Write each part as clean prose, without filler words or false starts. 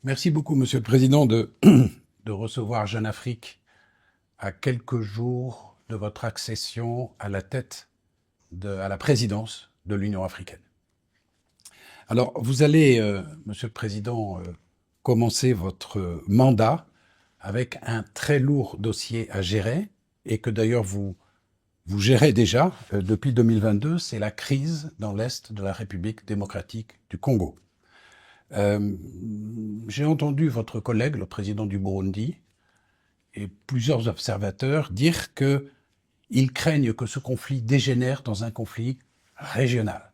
Merci beaucoup, Monsieur le Président, de recevoir Jeune Afrique à quelques jours de votre accession à la tête à la présidence de l'Union africaine. Alors, vous allez, Monsieur le Président, commencer votre mandat avec un très lourd dossier à gérer et que d'ailleurs vous gérez déjà depuis 2022, c'est la crise dans l'Est de la République démocratique du Congo. J'ai entendu votre collègue, le président du Burundi, et plusieurs observateurs dire qu'ils craignent que ce conflit dégénère dans un conflit régional.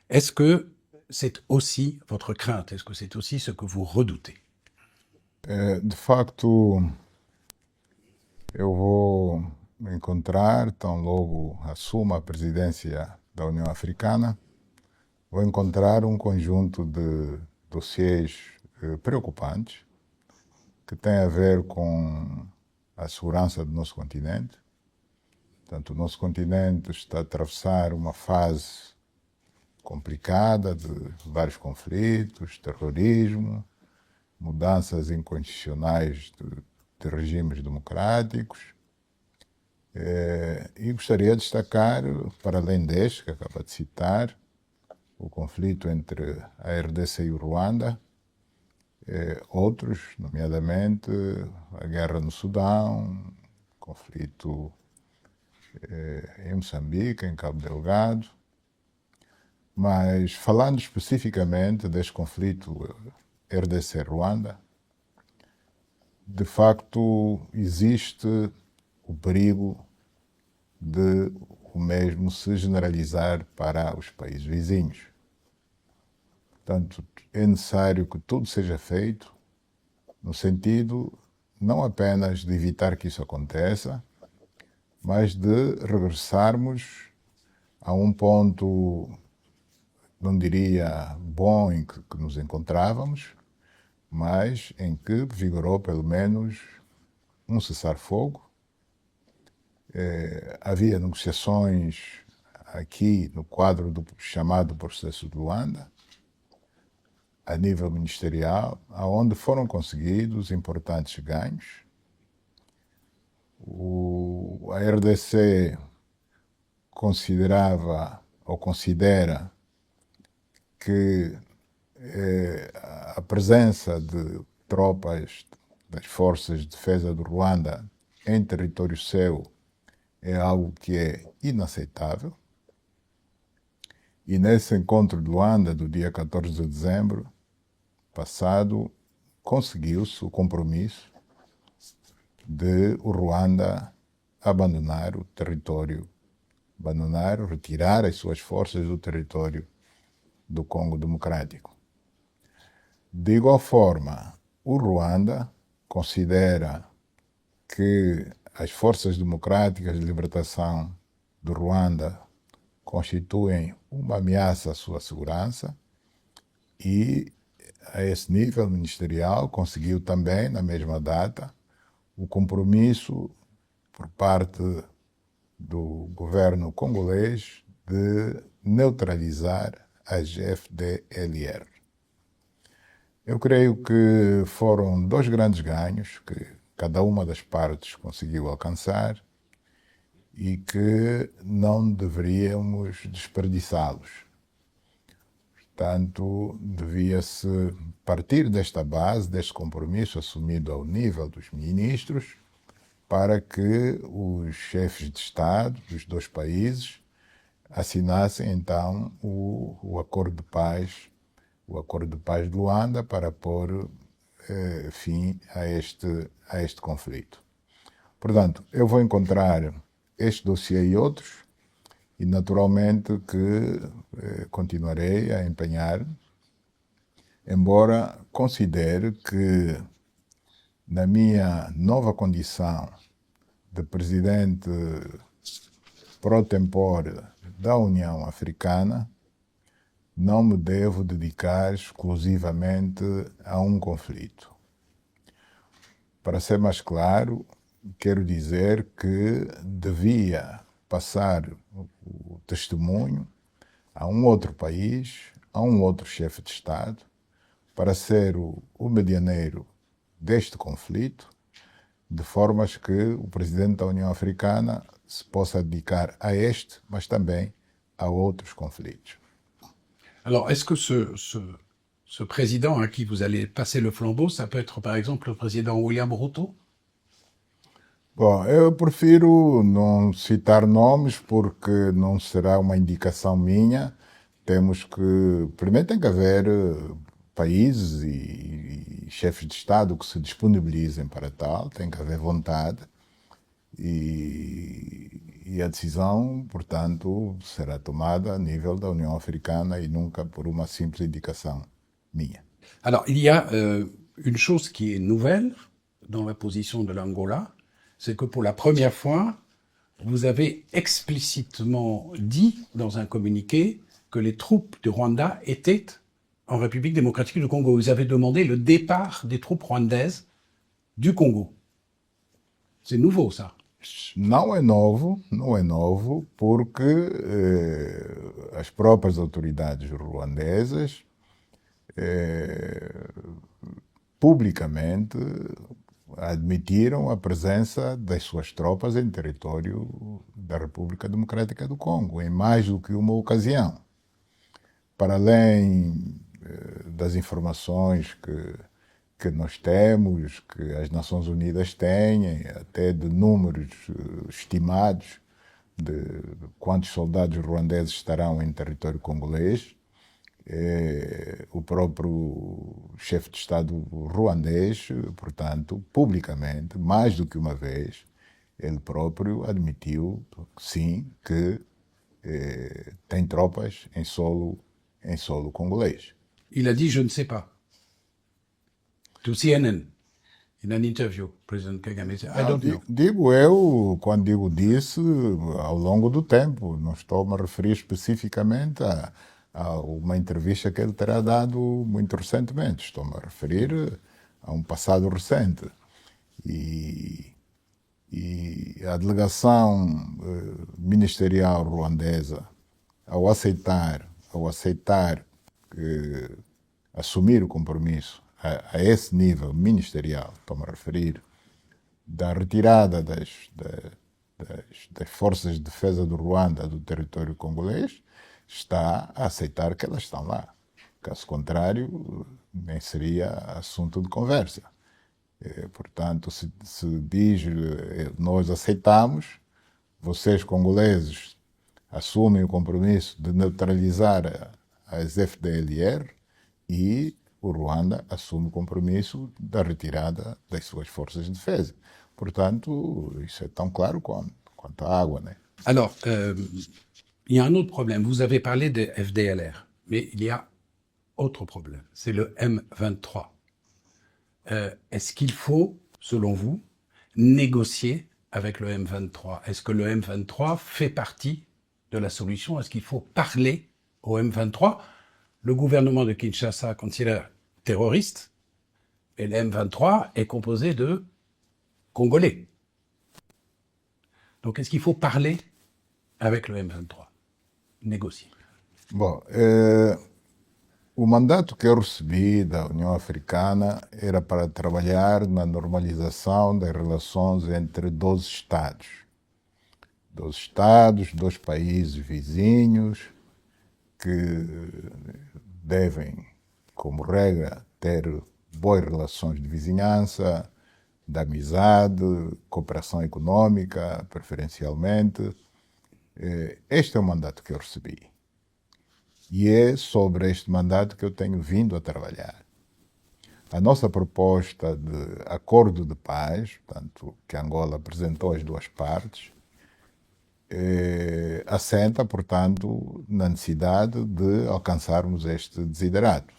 Est-ce que c'est aussi votre crainte? Est-ce que c'est aussi ce que vous redoutez? De facto, eu vou me encontrar, tão logo assuma a presidência da União Africana, vou encontrar um conjunto de dossiês preocupantes que têm a ver com a segurança do nosso continente. Portanto, o nosso continente está a atravessar uma fase complicada de vários conflitos, terrorismo, mudanças inconstitucionais de regimes democráticos. E gostaria de destacar, para além deste que acaba de citar, o conflito entre a RDC e o Ruanda, outros, nomeadamente a guerra no Sudão, conflito em Moçambique, em Cabo Delgado. Mas falando especificamente deste conflito RDC-Ruanda, de facto existe o perigo de o mesmo se generalizar para os países vizinhos. Portanto, é necessário que tudo seja feito no sentido não apenas de evitar que isso aconteça, mas de regressarmos a um ponto, não diria bom, em que nos encontrávamos, mas em que vigorou pelo menos um cessar-fogo. Havia negociações aqui no quadro do chamado processo de Luanda, a nível ministerial, onde foram conseguidos importantes ganhos. A RDC considerava ou considera que a presença de tropas das forças de defesa do Ruanda em território seu é algo que é inaceitável. E nesse encontro de Luanda, do dia 14 de dezembro passado, conseguiu-se o compromisso de o Ruanda abandonar o território, retirar as suas forças do território do Congo Democrático. De igual forma, o Ruanda considera que as forças democráticas de libertação do Ruanda constituem uma ameaça à sua segurança e, a esse nível ministerial, conseguiu também, na mesma data, o compromisso por parte do governo congolês de neutralizar as FDLR. Eu creio que foram dois grandes ganhos que cada uma das partes conseguiu alcançar e que não deveríamos desperdiçá-los. Portanto, devia-se partir desta base, deste compromisso assumido ao nível dos ministros, para que os chefes de Estado dos dois países assinassem então o Acordo de Paz, de Luanda, para pôr fim a este conflito. Portanto, eu vou encontrar este dossiê e outros, e naturalmente que continuarei a empenhar, embora considere que, na minha nova condição de presidente pro tempore da União Africana, não me devo dedicar exclusivamente a um conflito. Para ser mais claro, quero dizer que devia passar o testemunho a um outro país, a um outro chefe de Estado, para ser o medianeiro deste conflito, de formas que o presidente da União Africana se possa dedicar a este, mas também a outros conflitos. Alors, est-ce que ce président à qui vous allez passer le flambeau, ça peut être par exemple le président William Ruto? Bom, eu prefiro não citar nomes porque não será uma indicação minha. Temos que, primeiro tem que haver países e chefes de Estado que se disponibilizem para tal, tem que haver vontade e a decisão, portanto, será tomada a nível da União Africana e nunca por uma simples indicação minha. Alors, il y a une chose qui est nouvelle dans la position de l'Angola, c'est que pour la première fois, vous avez explicitement dit dans un communiqué que les troupes du Rwanda étaient en République démocratique du Congo. Vous avez demandé le départ des troupes rwandaises du Congo. C'est nouveau, ça. Não é novo, porque as próprias autoridades ruandesas publicamente admitiram a presença das suas tropas em território da República Democrática do Congo, em mais do que uma ocasião. Para além das informações que nós temos, que as Nações Unidas têm, até de números estimados de quantos soldados ruandeses estarão em território congolês, o próprio chefe de Estado ruandês, portanto, publicamente, mais do que uma vez, ele próprio admitiu, sim, que tem tropas em solo congolês. Il a dit « je ne sais pas ». To CNN, in an interview, President Kagame said, I don't know. Digo eu, quando digo disse, ao longo do tempo, não estou a me referir especificamente a uma entrevista que ele terá dado muito recentemente, estou-me a referir a um passado recente. E a delegação ministerial ruandesa, ao aceitar assumir o compromisso a esse nível ministerial, estou-me a referir, da retirada das forças de defesa do Ruanda do território congolês, está a aceitar que elas estão lá. Caso contrário, nem seria assunto de conversa. Portanto, se diz, nós aceitamos, vocês congoleses assumem o compromisso de neutralizar as FDLR e o Ruanda assume o compromisso da retirada das suas forças de defesa. Portanto, isso é tão claro quanto a água, né? Alors, il y a un autre problème. Vous avez parlé des FDLR, mais il y a autre problème. C'est le M23. Est-ce qu'il faut, selon vous, négocier avec le M23? Est-ce que le M23 fait partie de la solution? Est-ce qu'il faut parler au M23? Le gouvernement de Kinshasa considère terroriste, et le M23 est composé de Congolais. Donc, est-ce qu'il faut parler avec le M23? Négocier. Bom, o mandato que eu recebi da União Africana era para trabalhar na normalização das relações entre 12 Estados. 12 Estados, 2 países vizinhos, que devem, como regra, ter boas relações de vizinhança, de amizade, cooperação econômica, preferencialmente. Este é o mandato que eu recebi. E é sobre este mandato que eu tenho vindo a trabalhar. A nossa proposta de acordo de paz, portanto, que Angola apresentou às duas partes, assenta, portanto, na necessidade de alcançarmos este desiderato.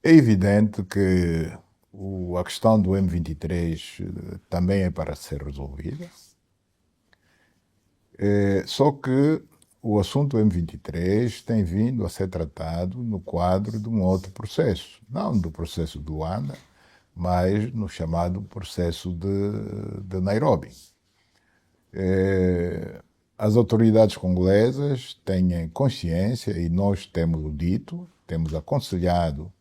É evidente que a questão do M23 também é para ser resolvida, só que o assunto M23 tem vindo a ser tratado no quadro de um outro processo, não do processo de Luanda, mas no chamado processo de Nairobi. As autoridades congolesas têm consciência, e nós temos o dito, temos aconselhado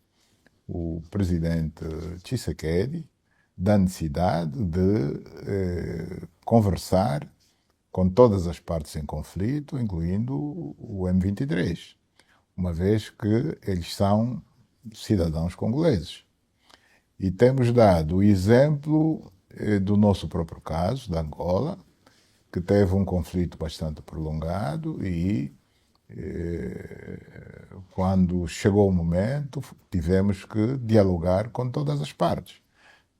o presidente Tshisekedi da necessidade de conversar com todas as partes em conflito, incluindo o M23, uma vez que eles são cidadãos congoleses. E temos dado o exemplo do nosso próprio caso, da Angola, que teve um conflito bastante prolongado e quando chegou o momento, tivemos que dialogar com todas as partes.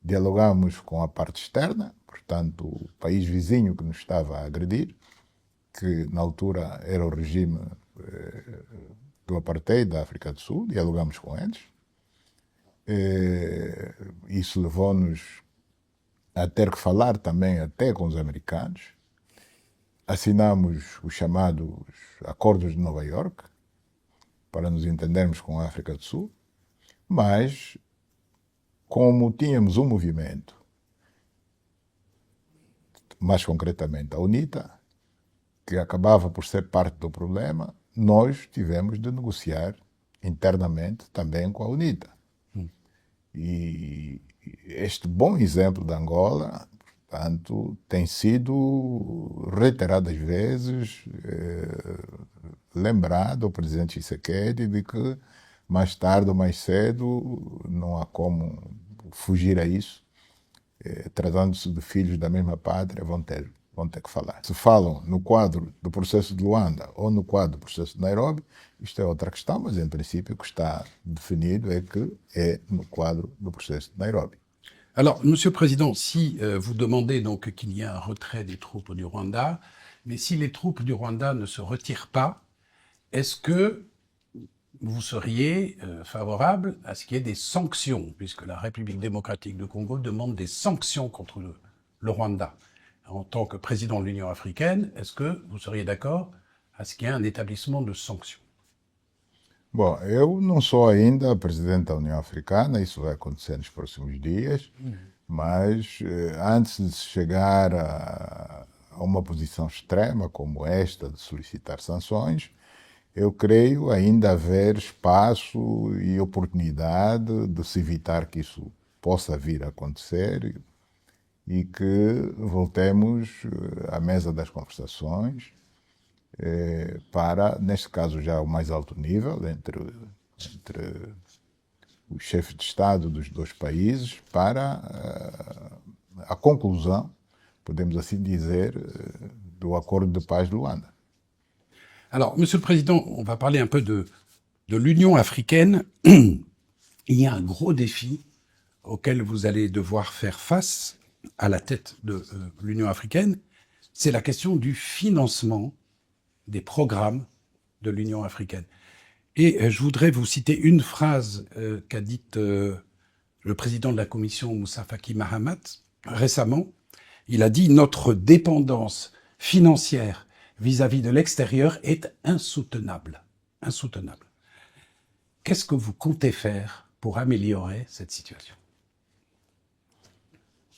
Dialogamos com a parte externa, portanto, o país vizinho que nos estava a agredir, que na altura era o regime do apartheid da África do Sul, dialogamos com eles. Isso levou-nos a ter que falar também até com os americanos. Assinamos os chamados Acordos de Nova Iorque, para nos entendermos com a África do Sul, mas como tínhamos um movimento, mais concretamente a UNITA, que acabava por ser parte do problema, nós tivemos de negociar internamente também com a UNITA. E este bom exemplo da Angola, portanto, tem sido reiteradas vezes lembrado ao presidente Tshisekedi de que mais tarde ou mais cedo não há como fugir a isso. Tratando-se de filhos da mesma pátria, vão ter que falar. Se falam no quadro do processo de Luanda ou no quadro do processo de Nairobi, isto é outra questão, mas em princípio o que está definido é que é no quadro du processo de Nairobi. Alors, Monsieur le Président, si vous demandez donc qu'il y ait un retrait des troupes du Rwanda, mais si les troupes du Rwanda ne se retirent pas, est-ce que vous seriez favorable à ce qu'il y ait des sanctions, puisque la République démocratique du Congo demande des sanctions contre le Rwanda? En tant que président de l'Union africaine, est-ce que vous seriez d'accord à ce qu'il y ait un établissement de sanctions? Bom, eu não sou ainda presidente da União Africana, isso vai acontecer nos próximos dias, mas antes de chegar a uma posição extrema como esta de solicitar sanções, eu creio ainda haver espaço e oportunidade de se evitar que isso possa vir a acontecer e que voltemos à mesa das conversações para, neste caso já o mais alto nível, entre os chefes de Estado dos dois países, para a conclusão, podemos assim dizer, do acordo de paz de Luanda. Alors, Monsieur le Président, on va parler un peu de l'Union africaine. Il y a un gros défi auquel vous allez devoir faire face à la tête de l'Union africaine, c'est la question du financement des programmes de l'Union africaine. Et je voudrais vous citer une phrase qu'a dite le président de la Commission, Moussa Faki Mahamat, récemment. Il a dit « Notre dépendance financière vis-à-vis de l'extérieur est insoutenable. » Insoutenable. Qu'est-ce que vous comptez faire pour améliorer cette situation?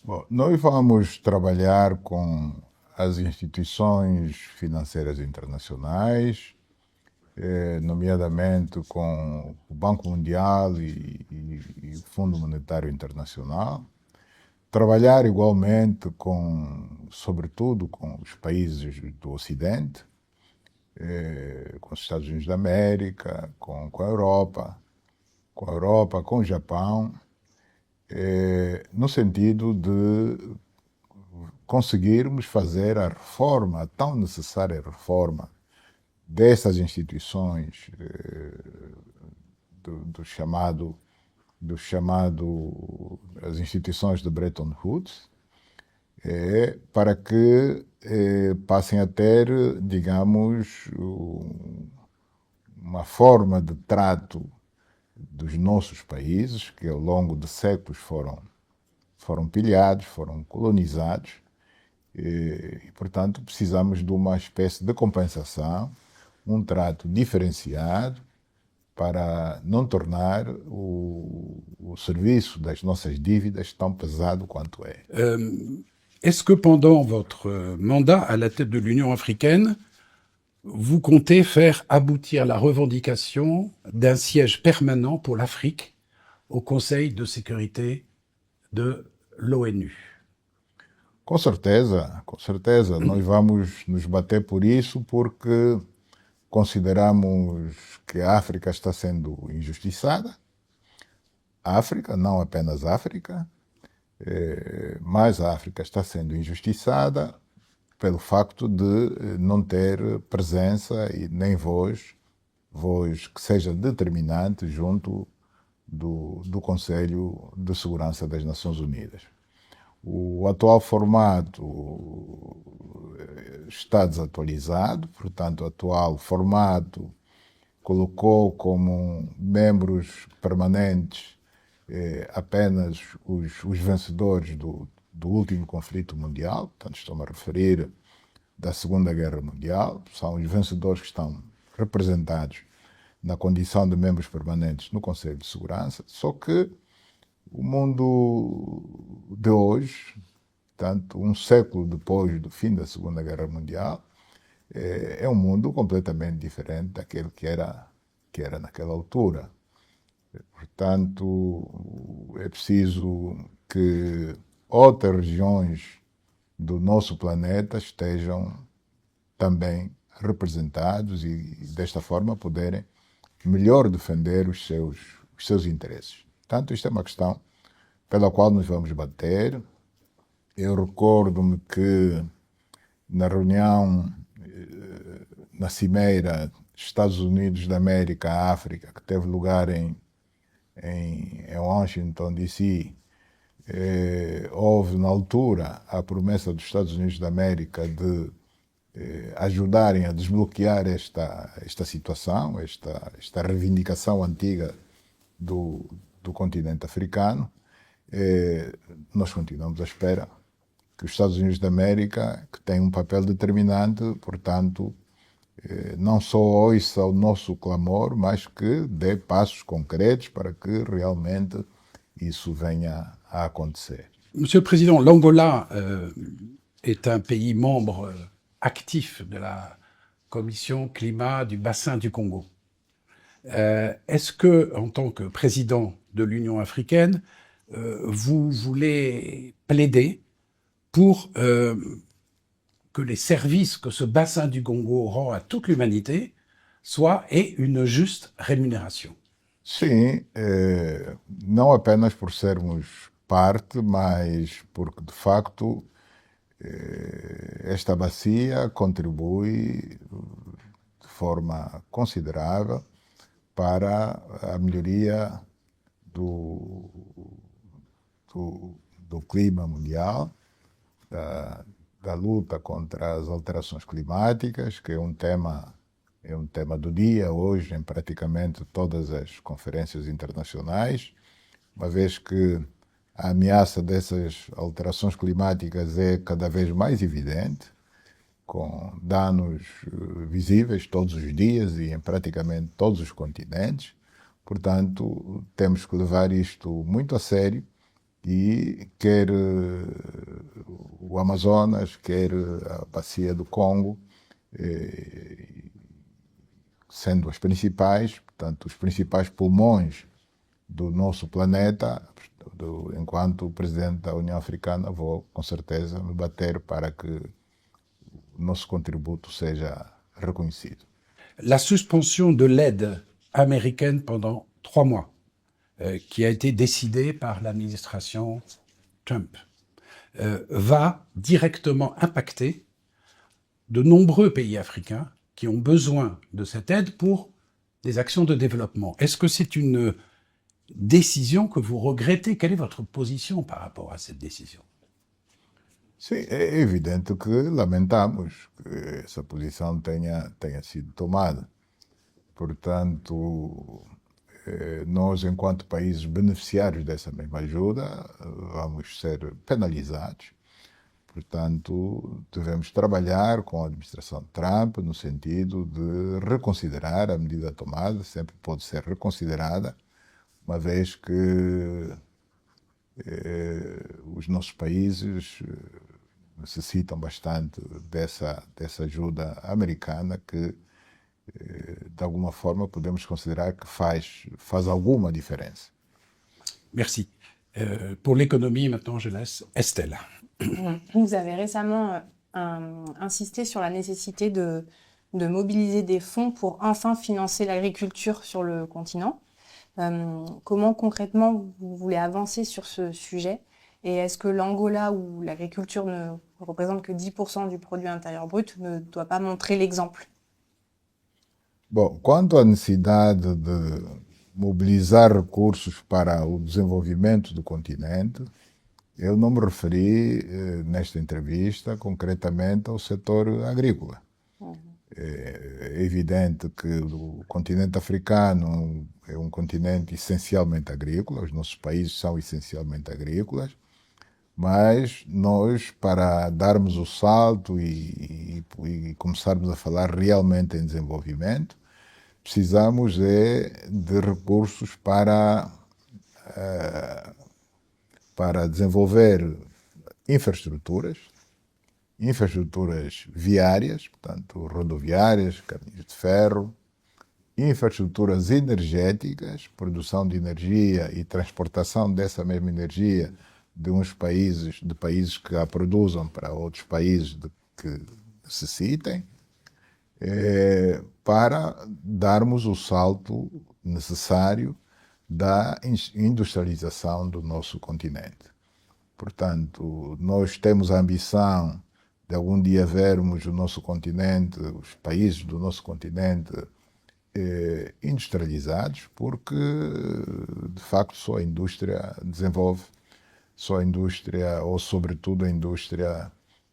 Bom, nós vamos trabalhar com as instituições financeiras internacionais, nomeadamente com o Banco Mundial e o Fundo Monetário Internacional. Trabalhar igualmente sobretudo com os países do Ocidente, com os Estados Unidos da América, com a Europa, com o Japão, no sentido de conseguirmos fazer a reforma, a tão necessária reforma dessas instituições as instituições de Bretton Woods, para que passem a ter, digamos, uma forma de trato dos nossos países, que ao longo de séculos foram pilhados, foram colonizados, e, portanto, precisamos de uma espécie de compensação, um trato diferenciado, para não tornar o serviço das nossas dívidas tão pesado quanto é. Est-ce que pendant votre mandat à la tête de l'Union africaine, vous comptez faire aboutir la revendication d'un siège permanent pour l'Afrique au Conseil de sécurité de l'ONU. Com certeza, nós vamos nos bater por isso porque consideramos que a África está sendo injustiçada. A África, não apenas a África, mas a África está sendo injustiçada pelo facto de não ter presença e nem voz que seja determinante junto do Conselho de Segurança das Nações Unidas. O atual formato está desatualizado, portanto, o atual formato colocou como membros permanentes apenas os vencedores do último conflito mundial, portanto, estou-me a referir da Segunda Guerra Mundial, são os vencedores que estão representados na condição de membros permanentes no Conselho de Segurança, só que o mundo de hoje, tanto um século depois do fim da Segunda Guerra Mundial, é um mundo completamente diferente daquele que era naquela altura. Portanto, é preciso que outras regiões do nosso planeta estejam também representados e desta forma poderem melhor defender os seus interesses. Portanto, isto é uma questão pela qual nos vamos bater. Eu recordo-me que na reunião, na cimeira Estados Unidos da América, África, que teve lugar em Washington, D.C., houve na altura a promessa dos Estados Unidos da América de ajudarem a desbloquear esta situação, esta reivindicação antiga do continente africano. Nós continuamos à espera que os Estados Unidos da América, que têm um papel determinante, portanto, não só ouça o nosso clamor, mas que dê passos concretos para que realmente isso venha a acontecer. Monsieur le Président, l'Angola est un pays membre actif de la Commission climat du bassin du Congo. Est-ce que, en tant que président de l'Union africaine, vous voulez plaider pour que les services que ce bassin du Congo rend à toute l'humanité aient une juste rémunération? Sim, não apenas por sermos parte, mas porque, de facto, esta bacia contribui de forma considerável para a melhoria do clima mundial, da luta contra as alterações climáticas, que é um tema do dia hoje em praticamente todas as conferências internacionais, uma vez que a ameaça dessas alterações climáticas é cada vez mais evidente, com danos visíveis todos os dias e em praticamente todos os continentes. Portanto, temos que levar isto muito a sério e quer o Amazonas, quer a bacia do Congo, sendo as principais, portanto, os principais pulmões do nosso planeta, enquanto presidente da União Africana, vou com certeza me bater para que o nosso contributo seja reconhecido. La suspension de l'aide américaine pendant 3 mois, qui a été décidée par l'administration Trump, va directement impacter de nombreux pays africains qui ont besoin de cette aide pour des actions de développement. Est-ce que c'est une décision que vous regrettez? Quelle est votre position par rapport à cette décision? Sim, é evidente que lamentamos que essa posição tenha sido tomada. Portanto, nós, enquanto países beneficiários dessa mesma ajuda, vamos ser penalizados. Portanto, devemos trabalhar com a administração Trump no sentido de reconsiderar a medida tomada, sempre pode ser reconsiderada, uma vez que os nossos países necessitam bastante dessa ajuda americana que, de alguma forma, podemos considerar que faz alguma diferença. Merci. Pour l'économie, maintenant, je laisse Estelle. Vous avez récemment insisté sur la nécessité de mobiliser des fonds pour enfin financer l'agriculture sur le continent. Comment concrètement vous voulez avancer sur ce sujet? Et est-ce que l'Angola, où l'agriculture ne représente que 10% du produit intérieur brut, ne doit pas montrer l'exemple? Bom, quanto à necessidade de mobilizar recursos para o desenvolvimento do continente, eu não me referi nesta entrevista concretamente ao setor agrícola. É evidente que o continente africano é um continente essencialmente agrícola, os nossos países são essencialmente agrícolas, mas nós, para darmos o salto e começarmos a falar realmente em desenvolvimento, precisamos de recursos para desenvolver infraestruturas viárias, portanto, rodoviárias, caminhos de ferro, infraestruturas energéticas, produção de energia e transportação dessa mesma energia de países que a produzam para outros países que necessitem, para darmos o salto necessário da industrialização do nosso continente. Portanto, nós temos a ambição de algum dia vermos o nosso continente, os países do nosso continente industrializados, porque de facto só a indústria desenvolve, só a indústria, ou sobretudo a indústria,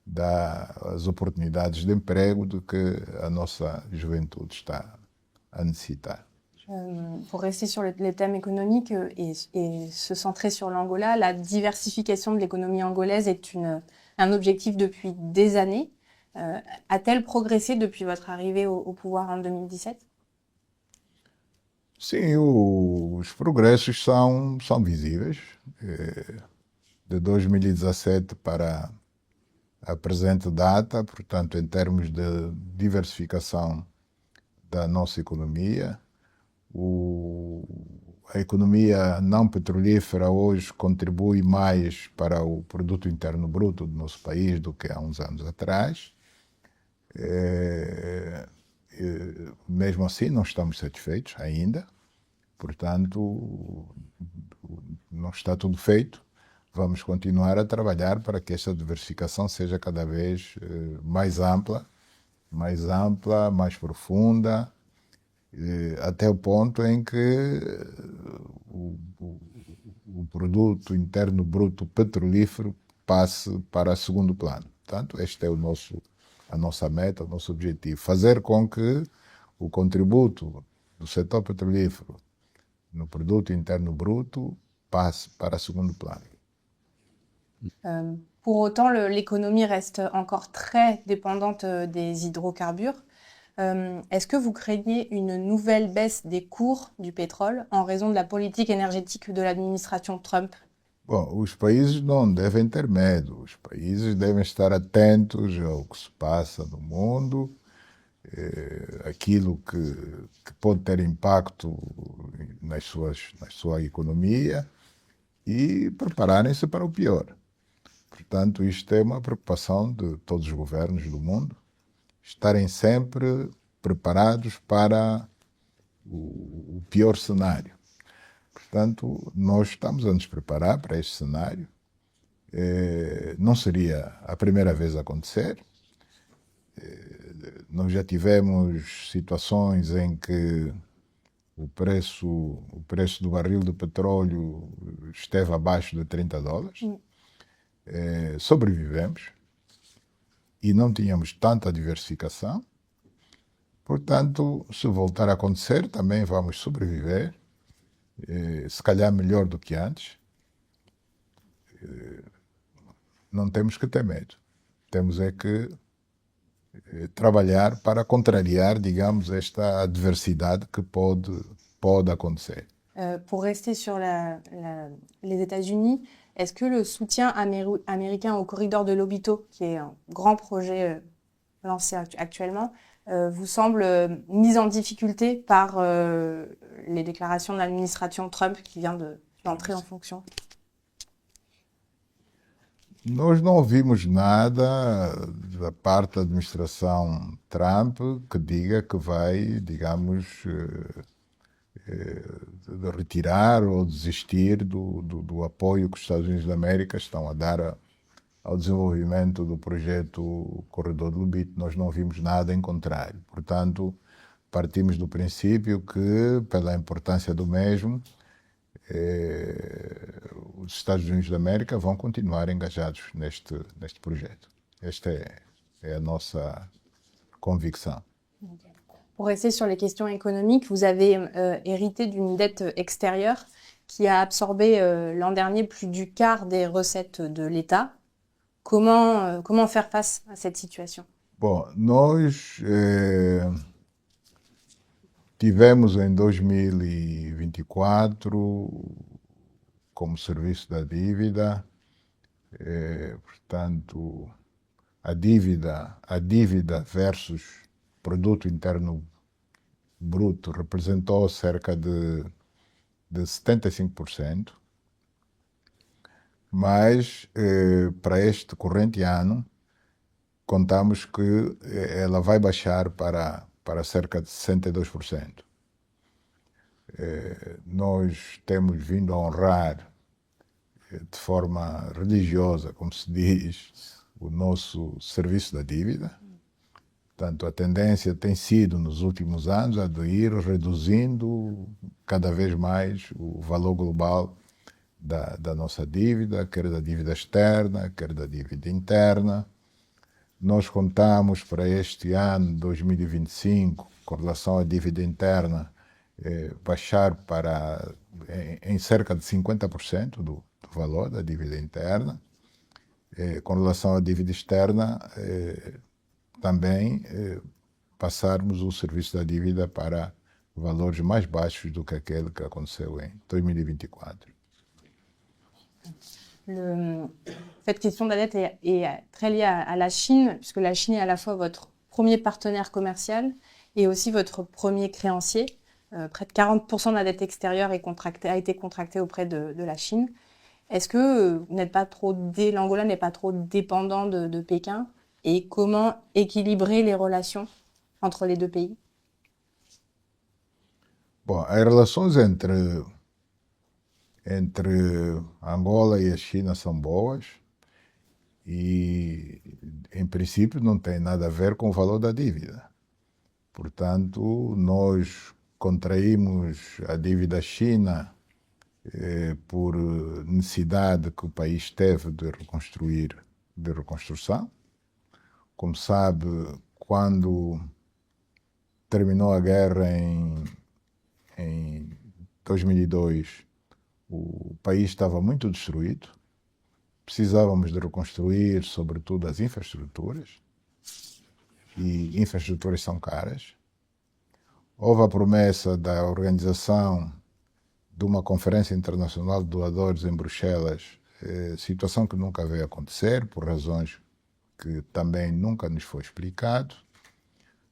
dá as oportunidades de emprego de que a nossa juventude está a necessitar. Pour rester sur les thèmes économiques et se centrer sur l'Angola, la diversification de l'économie angolaise est un objectif depuis des années. A-t-elle progressé depuis votre arrivée au pouvoir en 2017? Sim, os progressos são visíveis. De 2017 para a presente data, portanto, em termos de diversificação da nossa economia, a economia não petrolífera hoje contribui mais para o produto interno bruto do nosso país do que há uns anos atrás. Mesmo assim, não estamos satisfeitos ainda. Portanto, não está tudo feito. Vamos continuar a trabalhar para que esta diversificação seja cada vez mais ampla, mais profunda, até o ponto em que o produto interno bruto petrolífero passe para segundo plano. Portanto, este é a nossa meta, o nosso objetivo. Fazer com que o contributo do setor petrolífero no produto interno bruto passe para segundo plano. Pour autant, l'économie reste encore très dépendante des hydrocarbures. Est-ce que vous craignez une nouvelle baisse des cours du pétrole en raison de la politique énergétique de l'administration Trump? Bom, os países não devem ter medo. Os países devem estar atentos ao que se passa no mundo, aquilo que pode ter impacto na sua economia e prepararem-se para o pior. Portanto, isto é uma preocupação de todos os governos do mundo, estarem sempre preparados para o pior cenário. Portanto, nós estamos a nos preparar para este cenário. Não seria a primeira vez a acontecer. Nós já tivemos situações em que o preço do barril de petróleo esteve abaixo de $30. Sobrevivemos e não tínhamos tanta diversificação. Portanto, se voltar a acontecer, também vamos sobreviver, se calhar melhor do que antes. Não temos que ter medo. Temos é que trabalhar para contrariar, digamos, esta adversidade que pode acontecer. Pour rester sur les États-Unis, est-ce que le soutien américain au corridor de Lobito, qui est un grand projet lancé actuellement, vous semble mis en difficulté par les déclarations de l'administration Trump qui vient de l'entrée en fonction? Nós não ouvimos nada da parte da administração Trump que diga que vai, digamos, retirar ou desistir do apoio que os Estados Unidos da América estão a dar ao desenvolvimento do projeto Corredor do Lubito. Nós não vimos nada em contrário. Portanto, partimos do princípio que, pela importância do mesmo, os Estados Unidos da América vão continuar engajados neste projeto. Esta é a nossa convicção. Pour rester sur les questions économiques, vous avez hérité d'une dette extérieure qui a absorbé l'an dernier plus du quart des recettes de l'État. Comment faire face à cette situation? Bom, nós tivemos em 2024 como serviço da dívida, portanto, a dívida versus produto interno bruto representou cerca de 75%, mas para este corrente ano contamos que ela vai baixar para cerca de 62%. Nós temos vindo a honrar de forma religiosa, como se diz, o nosso serviço da dívida. Portanto, a tendência tem sido, nos últimos anos, a de ir reduzindo cada vez mais o valor global da nossa dívida, quer da dívida externa, quer da dívida interna. Nós contamos para este ano, 2025, com relação à dívida interna, baixar em cerca de 50% do valor da dívida interna. Com relação à dívida externa, também passarmos o serviço da dívida para valores mais baixos do que aquele que aconteceu em 2024. Cette question de la dette est très liée à la Chine, puisque la Chine est à la fois votre premier partenaire commercial et aussi votre premier créancier. Près de 40% de la dette extérieure a été contractée auprès de la Chine. Est-ce que l'Angola n'est pas trop dépendant de Pékin? Et comment équilibrer les relations entre les deux pays? Bom, as relações entre Angola e a China são boas e, em princípio, não tem nada a ver com o valor da dívida. Portanto, nós contraímos a dívida China por necessidade que o país teve de reconstrução. Como sabe, quando terminou a guerra em 2002, o país estava muito destruído. Precisávamos de reconstruir, sobretudo, as infraestruturas. E infraestruturas são caras. Houve a promessa da organização de uma conferência internacional de doadores em Bruxelas, situação que nunca veio acontecer, por razões que também nunca nos foi explicado.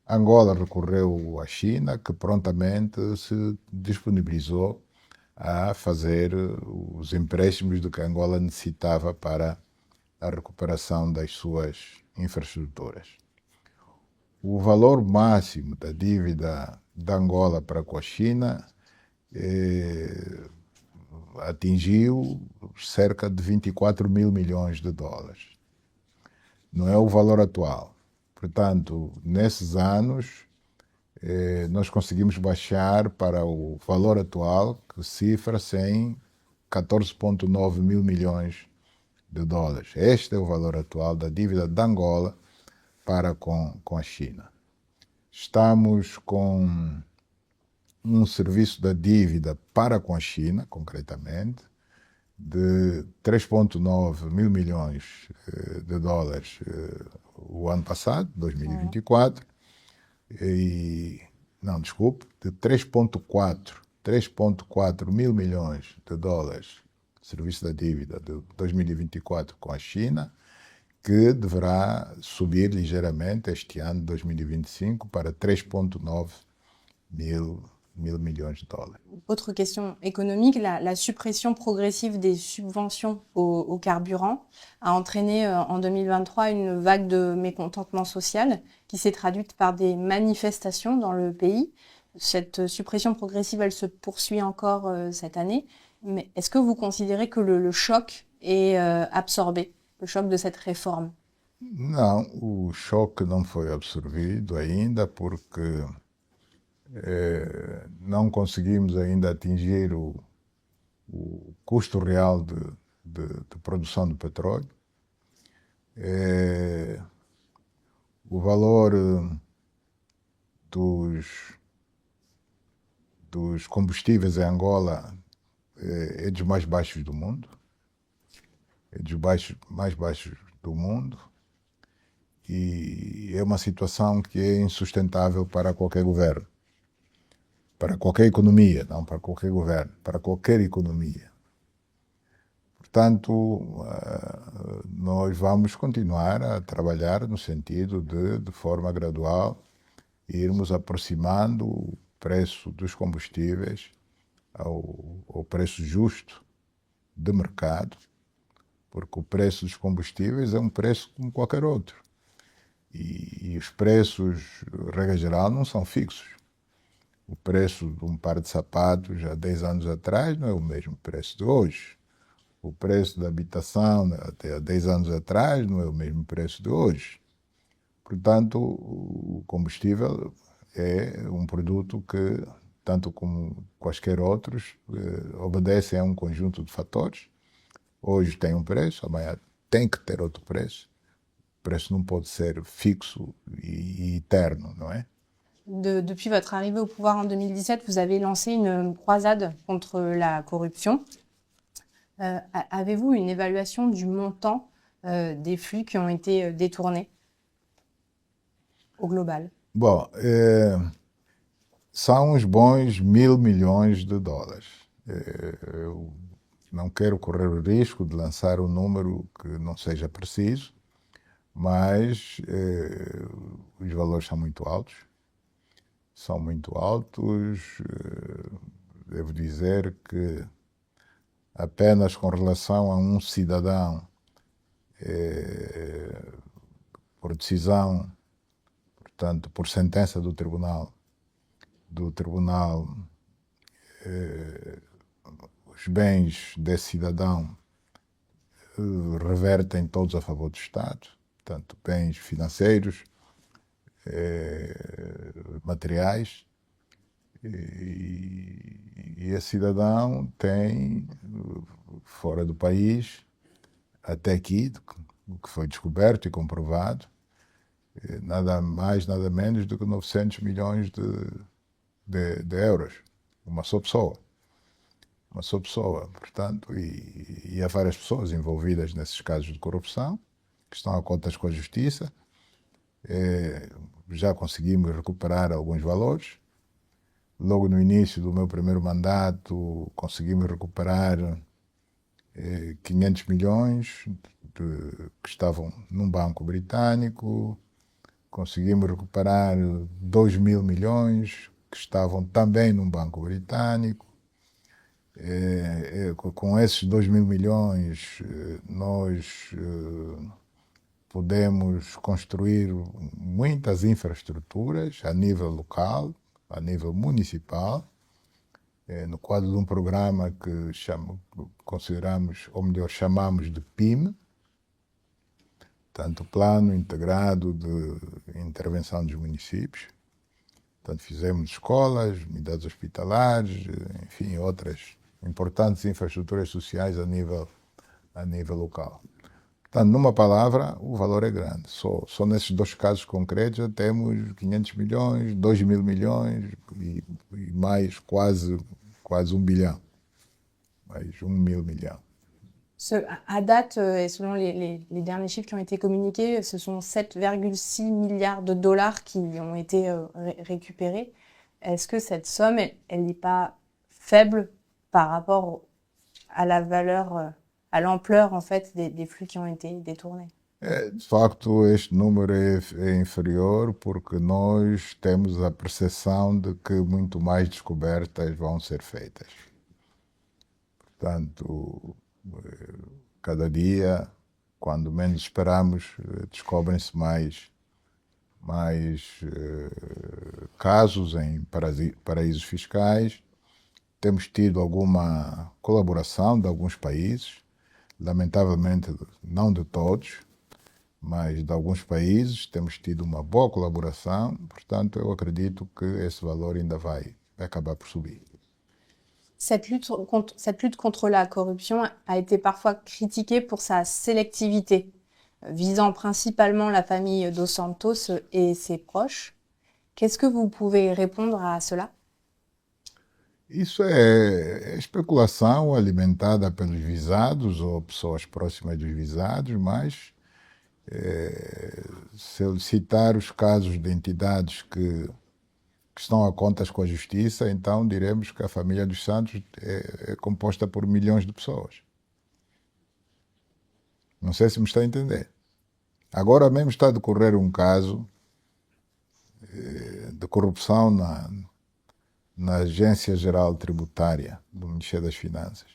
Angola recorreu à China, que prontamente se disponibilizou a fazer os empréstimos de que Angola necessitava para a recuperação das suas infraestruturas. O valor máximo da dívida da Angola para com a China atingiu cerca de 24 mil milhões de dólares. Não é o valor atual. Portanto, nesses anos, nós conseguimos baixar para o valor atual, que cifra-se em 14,9 mil milhões de dólares. Este é o valor atual da dívida da Angola para com a China. Estamos com um serviço da dívida para com a China, concretamente, de 3,9 mil milhões de dólares o ano passado, 2024, de 3,4 mil milhões de dólares serviço da dívida de 2024 com a China, que deverá subir ligeiramente este ano, 2025, para 3,9 mil mil milhões de dólares. Autre question économique, la suppression progressive des subventions au carburant a entraîné en 2023 une vague de mécontentement social qui s'est traduite par des manifestations dans le pays. Cette suppression progressive, elle se poursuit encore cette année. Mais est-ce que vous considérez que le choc est absorbé, le choc de cette réforme? Não, o choque não foi absorvido ainda porque não conseguimos ainda atingir o custo real de produção do petróleo. O valor dos combustíveis em Angola é dos mais baixos do mundo. É dos mais baixos do mundo. E é uma situação que é insustentável para qualquer governo. Para qualquer economia, não para qualquer governo, para qualquer economia. Portanto, nós vamos continuar a trabalhar no sentido de forma gradual, irmos aproximando o preço dos combustíveis ao preço justo de mercado, porque o preço dos combustíveis é um preço como qualquer outro. E os preços, regra geral, não são fixos. O preço de um par de sapatos há 10 anos atrás não é o mesmo preço de hoje. O preço da habitação até há 10 anos atrás não é o mesmo preço de hoje. Portanto, o combustível é um produto que, tanto como quaisquer outros, obedece a um conjunto de fatores. Hoje tem um preço, amanhã tem que ter outro preço. O preço não pode ser fixo e eterno, não é? Depuis votre arrivée au pouvoir en 2017, vous avez lancé une croisade contre la corruption. Avez-vous une évaluation du montant des flux qui ont été détournés au global? Bom, são uns bons 1.000 milhões de dólares. Eu não quero correr o risco de lançar um número que não seja preciso, mas os valores são muito altos. São muito altos. Devo dizer que apenas com relação a um cidadão, por decisão, portanto, por sentença do tribunal, os bens desse cidadão revertem todos a favor do Estado, portanto, bens financeiros, materiais, e esse cidadão tem, fora do país, até aqui, o que foi descoberto e comprovado, nada mais, nada menos do que 900 milhões de euros. Uma só pessoa. Uma só pessoa, portanto, e há várias pessoas envolvidas nesses casos de corrupção, que estão a contas com a justiça. Já conseguimos recuperar alguns valores. Logo no início do meu primeiro mandato, conseguimos recuperar 500 milhões que estavam num banco britânico. Conseguimos recuperar 2.000 milhões que estavam também num banco britânico. Com esses 2.000 milhões, nós podemos construir muitas infraestruturas a nível local, a nível municipal, no quadro de um programa que consideramos, ou melhor, chamamos de PIM, portanto, Plano Integrado de Intervenção dos Municípios. Portanto, fizemos escolas, unidades hospitalares, enfim, outras importantes infraestruturas sociais a nível local. Portanto, numa palavra, o valor é grande. Só nesses dois casos concretos já temos 500 milhões, 2.000 milhões e mais quase 1 bilhão. Mais 1.000 milhões. À date, et selon les derniers chiffres qui ont été communiqués, ce sont 7,6 milliards de dollars qui ont été récupérés. Est-ce que cette somme, elle n'est pas faible par rapport à la valeur, à l'ampleur en fait des flux qui ont été détournés? De facto, este número é inferior porque nós temos a percepção de que muito mais descobertas vão ser feitas. Portanto, cada dia, quando menos esperamos, descobrem-se mais casos em paraísos fiscais. Temos tido alguma colaboração de alguns países, lamentavelmente não de todos, mas de alguns países temos tido uma boa colaboração, portanto eu acredito que esse valor ainda vai acabar por subir. Cette lutte contre la corruption a été parfois critiquée pour sa sélectivité, visant principalement la famille dos Santos et ses proches. Qu'est-ce que vous pouvez répondre à cela? Isso é especulação alimentada pelos visados ou pessoas próximas dos visados, mas se citar os casos de entidades que estão a contas com a justiça, então diremos que a família dos Santos é composta por milhões de pessoas. Não sei se me está a entender. Agora mesmo está a decorrer um caso de corrupção na Agência Geral Tributária do Ministério das Finanças.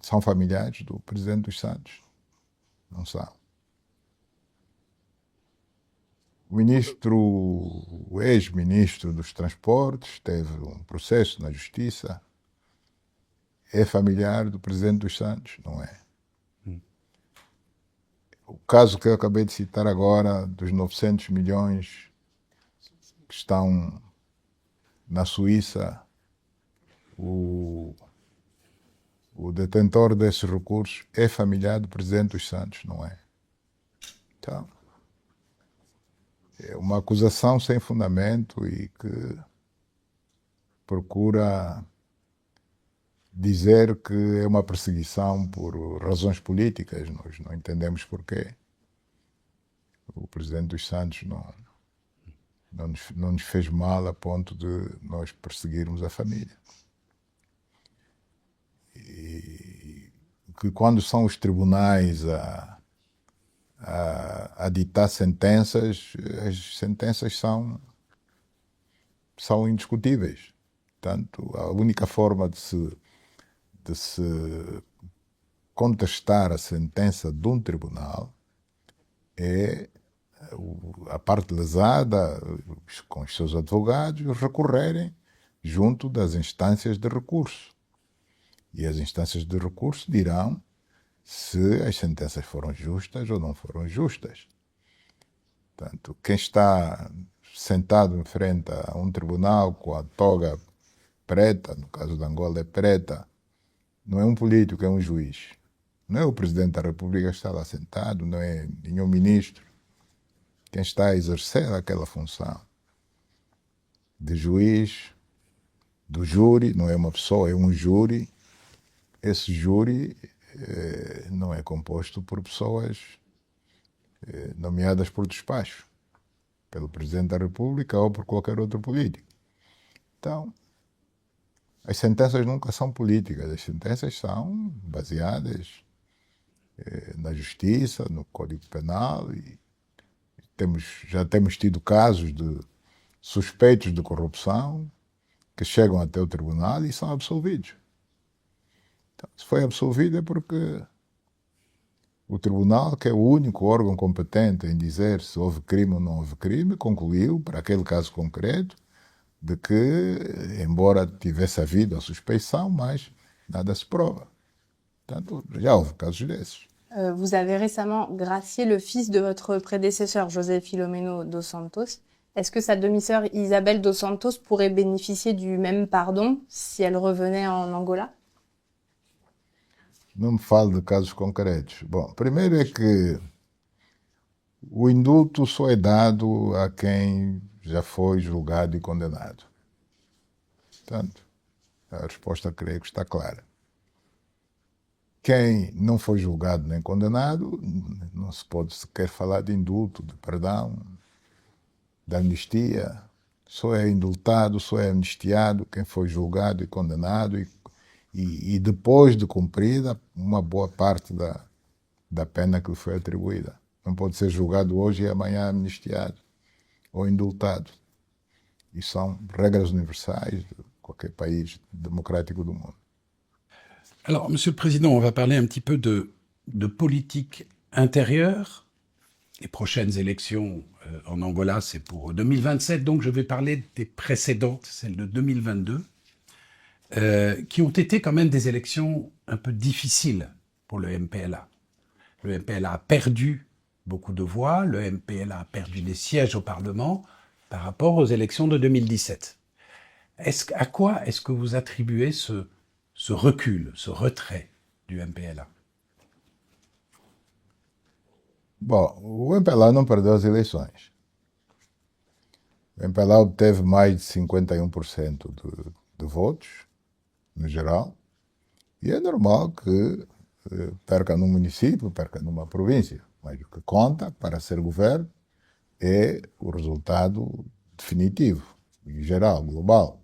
São familiares do presidente dos Santos? Não são. O ex-ministro dos Transportes teve um processo na Justiça. É familiar do presidente dos Santos? Não é. O caso que eu acabei de citar agora, dos 900 milhões que estão na Suíça, o detentor desses recursos é familiar do presidente dos Santos, não é? Então, é uma acusação sem fundamento e que procura dizer que é uma perseguição por razões políticas. Nós não entendemos porquê. O presidente dos Santos não nos fez mal a ponto de nós perseguirmos a família. E que quando são os tribunais a ditar sentenças, as sentenças são indiscutíveis. Portanto, a única forma de se contestar a sentença de um tribunal é a parte lesada, com os seus advogados, recorrerem junto das instâncias de recurso. E as instâncias de recurso dirão se as sentenças foram justas ou não foram justas. Portanto, quem está sentado em frente a um tribunal com a toga preta, no caso de Angola é preta, não é um político, é um juiz. Não é o presidente da República que está lá sentado, não é nenhum ministro. Quem está a exercer aquela função de juiz, do júri, não é uma pessoa, é um júri. Esse júri não é composto por pessoas nomeadas por despacho, pelo Presidente da República ou por qualquer outro político. Então, as sentenças nunca são políticas, as sentenças são baseadas na justiça, no Código Penal, e já temos tido casos de suspeitos de corrupção que chegam até o tribunal e são absolvidos. Então, se foi absolvido é porque o tribunal, que é o único órgão competente em dizer se houve crime ou não houve crime, concluiu, para aquele caso concreto, de que, embora tivesse havido a suspeição, mas nada se prova. Portanto, já houve casos desses. Vous avez récemment gracié le fils de votre prédécesseur, José Filomeno dos Santos. Est-ce que sa demi-sœur Isabelle dos Santos pourrait bénéficier du même pardon si elle revenait en Angola? Não me falo de casos concretos. Bom, primeiro é que o indulto só é dado a quem já foi julgado e condenado. Portanto, a resposta creio que está clara. Quem não foi julgado nem condenado, não se pode sequer falar de indulto, de perdão, de amnistia. Só é indultado, só é amnistiado quem foi julgado e condenado e depois de cumprida uma boa parte da pena que lhe foi atribuída. Não pode ser julgado hoje e amanhã amnistiado ou indultado. E são regras universais de qualquer país démocratique du monde. Alors, Monsieur le Président, on va parler un petit peu de politique intérieure. Les prochaines élections en Angola, c'est pour 2027, donc je vais parler des précédentes, celles de 2022, qui ont été quand même des élections un peu difficiles pour le MPLA. Le MPLA a perdu beaucoup de voix, le MPLA a perdu des sièges au Parlement par rapport aux élections de 2017. À quoi est-ce que vous attribuez ce recul, ce retrait du MPLA? Bom, o MPLA não perdeu as eleições. O MPLA obteve mais de 51% de votos, no geral, e é normal que perca num município, perca numa província, mas o que conta para ser governo é o resultado definitivo, em geral, global.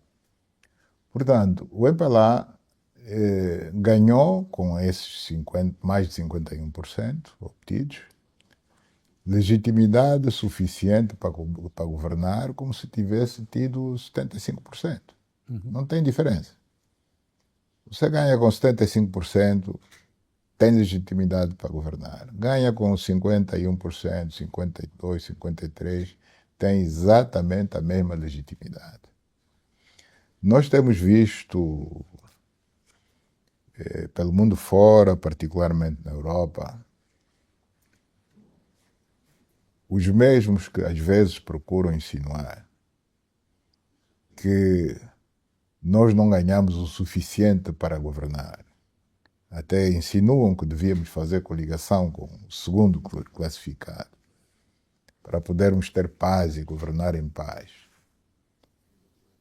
Portanto, o MPLA ganhou com esses mais de 51% obtidos, legitimidade suficiente para governar como se tivesse tido 75%. Não tem diferença. Você ganha com 75%, tem legitimidade para governar. Ganha com 51%, 52%, 53%, tem exatamente a mesma legitimidade. Nós temos visto, pelo mundo fora, particularmente na Europa, os mesmos que às vezes procuram insinuar que nós não ganhamos o suficiente para governar. Até insinuam que devíamos fazer coligação com o segundo classificado para podermos ter paz e governar em paz.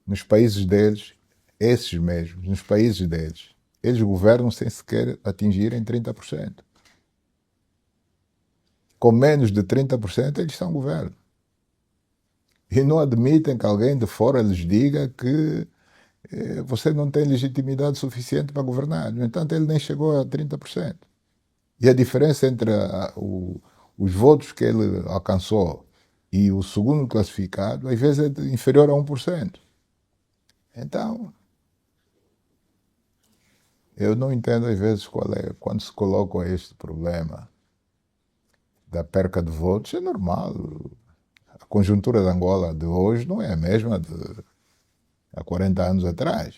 Nos países deles, esses mesmos, nos países deles, eles governam sem sequer atingirem 30%. Com menos de 30%, eles são governo. E não admitem que alguém de fora lhes diga que você não tem legitimidade suficiente para governar. No entanto, ele nem chegou a 30%. E a diferença entre os votos que ele alcançou e o segundo classificado, às vezes é inferior a 1%. Então, eu não entendo às vezes quando se coloca este problema da perca de votos. É normal. A conjuntura de Angola de hoje não é a mesma de há 40 anos atrás.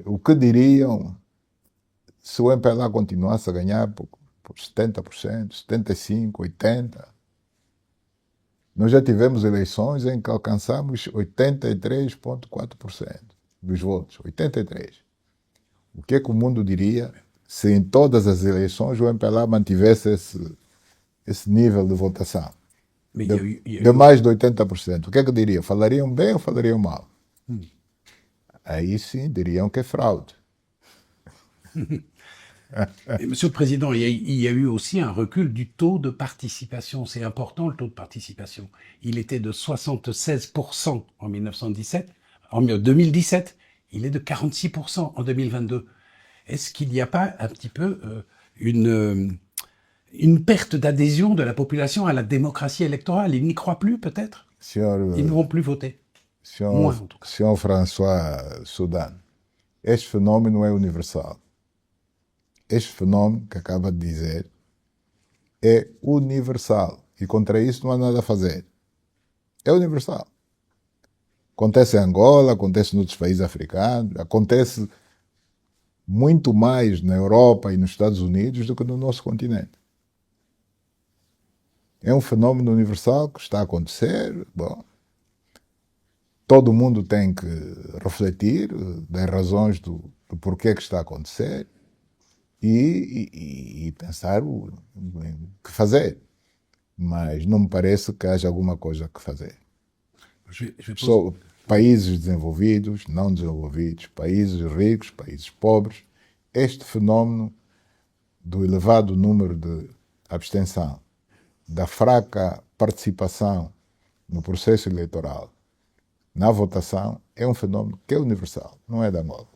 O que diriam se o MPLA continuasse a ganhar por 70%, 75%, 80%? Nós já tivemos eleições em que alcançamos 83,4% dos votos. 83%. O que é que o mundo diria se em todas as eleições o MPLA mantivesse esse nível de votação? De mais de 80%. O que é que diriam? Falariam bem ou falariam mal? Aí sim diriam que é fraude. Monsieur le Président, il y a eu aussi un recul du taux de participation. C'est important, le taux de participation. Il était de 76% en 2017. Il est de 46% en 2022. Est-ce qu'il n'y a pas un petit peu une perte d'adhésion de la population à la démocratie électorale? Ils n'y croient plus, peut-être? Ils ne vont plus voter. Moins, en tout cas. Senhor François Soudan, este fenômeno é universal. Este fenômeno que acaba de dizer é universal. E contra isso não há nada a fazer. É universal. Acontece em Angola, acontece em outros países africanos, acontece muito mais na Europa e nos Estados Unidos do que no nosso continente. É um fenômeno universal que está a acontecer. Bom, todo mundo tem que refletir das razões do porquê que está a acontecer e pensar o que fazer. Mas não me parece que haja alguma coisa que fazer. Só países desenvolvidos, não desenvolvidos, países ricos, países pobres, este fenômeno do elevado número de abstenção, da fraca participação no processo eleitoral, na votação, é um fenômeno que é universal, não é da Angola.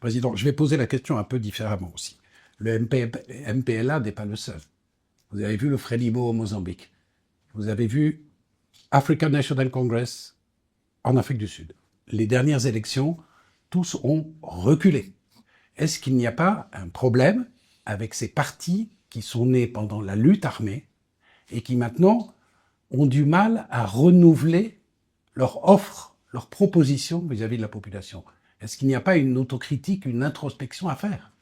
Président, je vais poser la question un peu différemment aussi. Le MPLA n'est pas le seul. Vous avez vu le Frelimo au Mozambique. Vous avez vu African National Congress en Afrique du Sud. Les dernières élections, tous ont reculé. Est-ce qu'il n'y a pas un problème avec ces partis qui sont nés pendant la lutte armée et qui maintenant ont du mal à renouveler leur offre, leur proposition vis-à-vis de la population? Est-ce qu'il n'y a pas une autocritique, une introspection à faire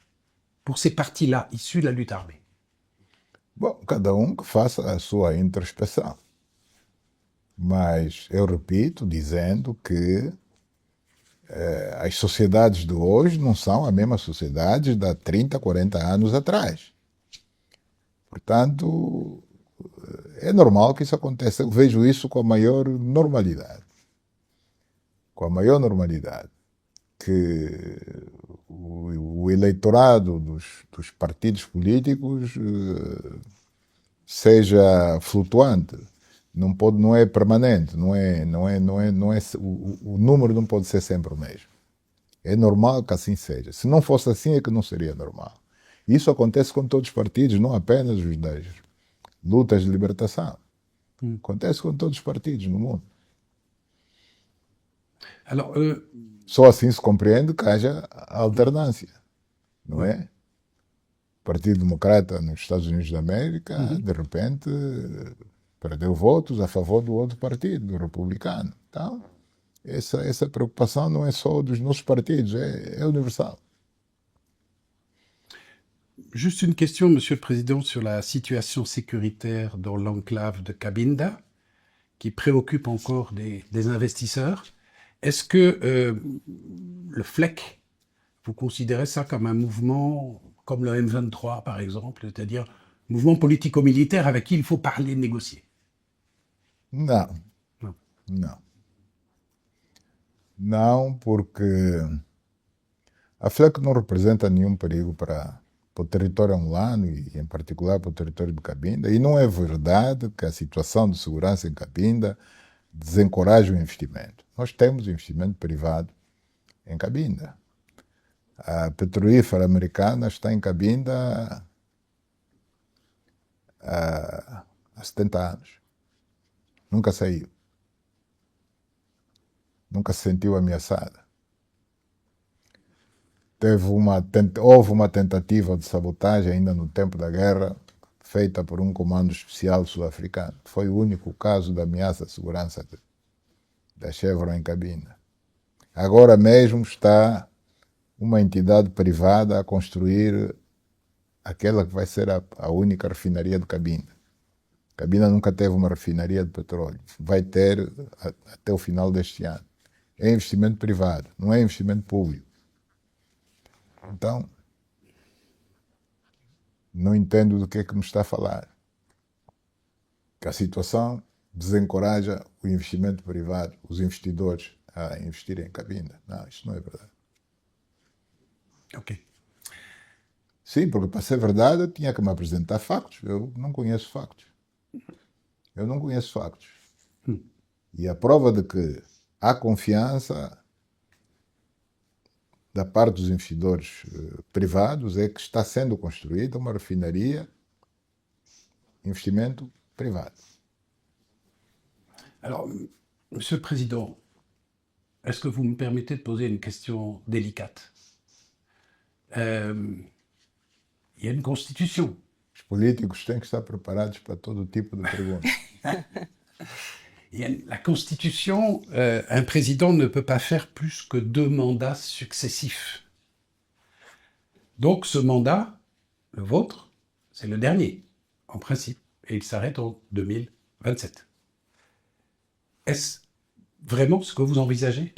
pour ces partis-là, issus de la lutte armée? Bom, cada que faça a sua introspeção. Mas eu repito, dizendo que as sociedades de hoje não são a mesma sociedade de há 30, 40 anos atrás. Portanto, é normal que isso aconteça. Eu vejo isso com a maior normalidade. Com a maior normalidade. Que o eleitorado dos partidos políticos seja flutuante. Não é permanente, o número não pode ser sempre o mesmo. É normal que assim seja. Se não fosse assim, é que não seria normal. Isso acontece com todos os partidos, não apenas os das lutas de libertação. Acontece com todos os partidos no mundo. Alors, Só assim se compreende que haja alternância, não é? O Partido Democrata nos Estados Unidos da América, de repente, perdeu votos a favor do outro partido, do republicano. Então, essa preocupação não é só dos nossos partidos, é universal. Juste une question, Monsieur le Président, sur la situation sécuritaire dans l'enclave de Cabinda, qui préoccupe encore des investisseurs. Est-ce que le FLEC, vous considérez ça comme un mouvement comme le M23, par exemple, c'est-à-dire mouvement politico-militaire avec qui il faut parler, négocier? Não. Não. Não. Não, porque a FLEC não representa nenhum perigo para o território angolano e, em particular, para o território de Cabinda. E não é verdade que a situação de segurança em Cabinda desencoraja o investimento. Nós temos investimento privado em Cabinda. A petrolífera americana está em Cabinda há 70 anos. Nunca saiu. Nunca se sentiu ameaçada. Houve uma tentativa de sabotagem ainda no tempo da guerra, feita por um comando especial sul-africano. Foi o único caso de ameaça à segurança da Chevron em Cabinda. Agora mesmo está uma entidade privada a construir aquela que vai ser a única refinaria de Cabinda. Cabinda nunca teve uma refinaria de petróleo. Vai ter até o final deste ano. É investimento privado, não é investimento público. Então, não entendo do que me está a falar. Que a situação desencoraja o investimento privado, os investidores a investirem em Cabinda. Não, isso não é verdade. Ok. Sim, porque para ser verdade eu tinha que me apresentar factos. Eu não conheço factos. Eu não conheço factos. E a prova de que há confiança da parte dos investidores privados é que está sendo construída uma refinaria, investimento privado. Alors, Monsieur le Président, est-ce que vous me permettez de poser une question délicate? Il y a une constitution. Os políticos têm que estar preparados para todo tipo de pergunta. La Constitution, un président ne peut pas faire plus que 2 mandats successifs. Donc ce mandat, le vôtre, c'est le dernier, en principe, et il s'arrête en 2027. Est-ce vraiment ce que vous envisagez?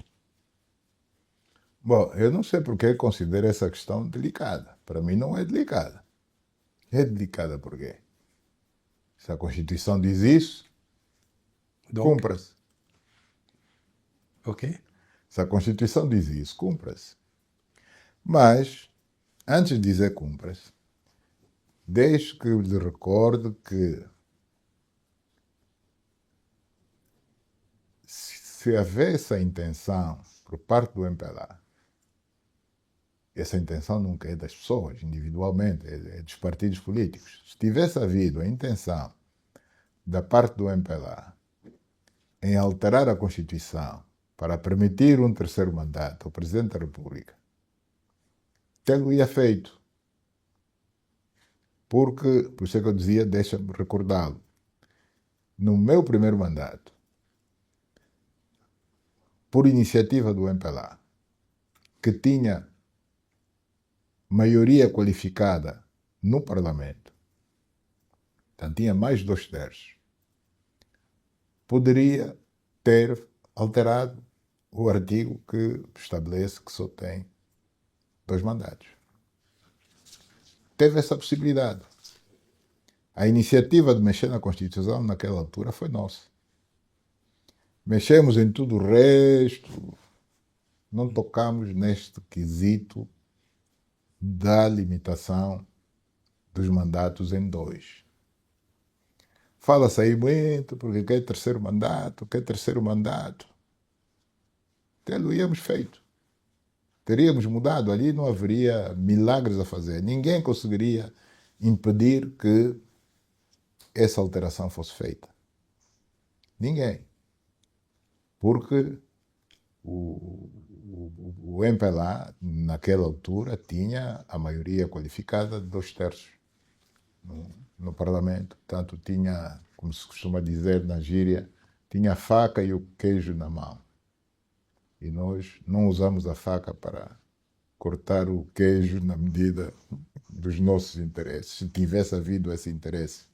Bom, eu não sei porque considero essa questão delicada. Para mim não é delicada. É delicada por quê? Se a Constituição diz isso, Donc, cumpra-se. ok. Se a Constituição diz isso, cumpra-se. Mas, antes de dizer cumpra-se, deixe que eu lhe recorde que se haver essa intenção por parte do MPLA Essa intenção nunca é das pessoas, individualmente, é dos partidos políticos. Se tivesse havido a intenção da parte do MPLA em alterar a Constituição para permitir um terceiro mandato ao Presidente da República, tê-lo-ia feito. Porque, por isso é que eu dizia, deixa-me recordá-lo. No meu primeiro mandato, por iniciativa do MPLA, que tinha maioria qualificada no Parlamento, então tinha mais de 2/3, poderia ter alterado o artigo que estabelece que só tem 2 mandatos. Teve essa possibilidade. A iniciativa de mexer na Constituição naquela altura foi nossa. Mexemos em tudo o resto, não tocamos neste quesito da limitação dos mandatos em 2. Fala-se aí muito, porque quer terceiro mandato. Tê-lo-íamos feito. Teríamos mudado ali, não haveria milagres a fazer. Ninguém conseguiria impedir que essa alteração fosse feita. Ninguém. Porque o MPLA, naquela altura, tinha a maioria qualificada de 2/3 no Parlamento. Portanto, tinha, como se costuma dizer na gíria, tinha a faca e o queijo na mão. E nós não usamos a faca para cortar o queijo na medida dos nossos interesses. Se tivesse havido esse interesse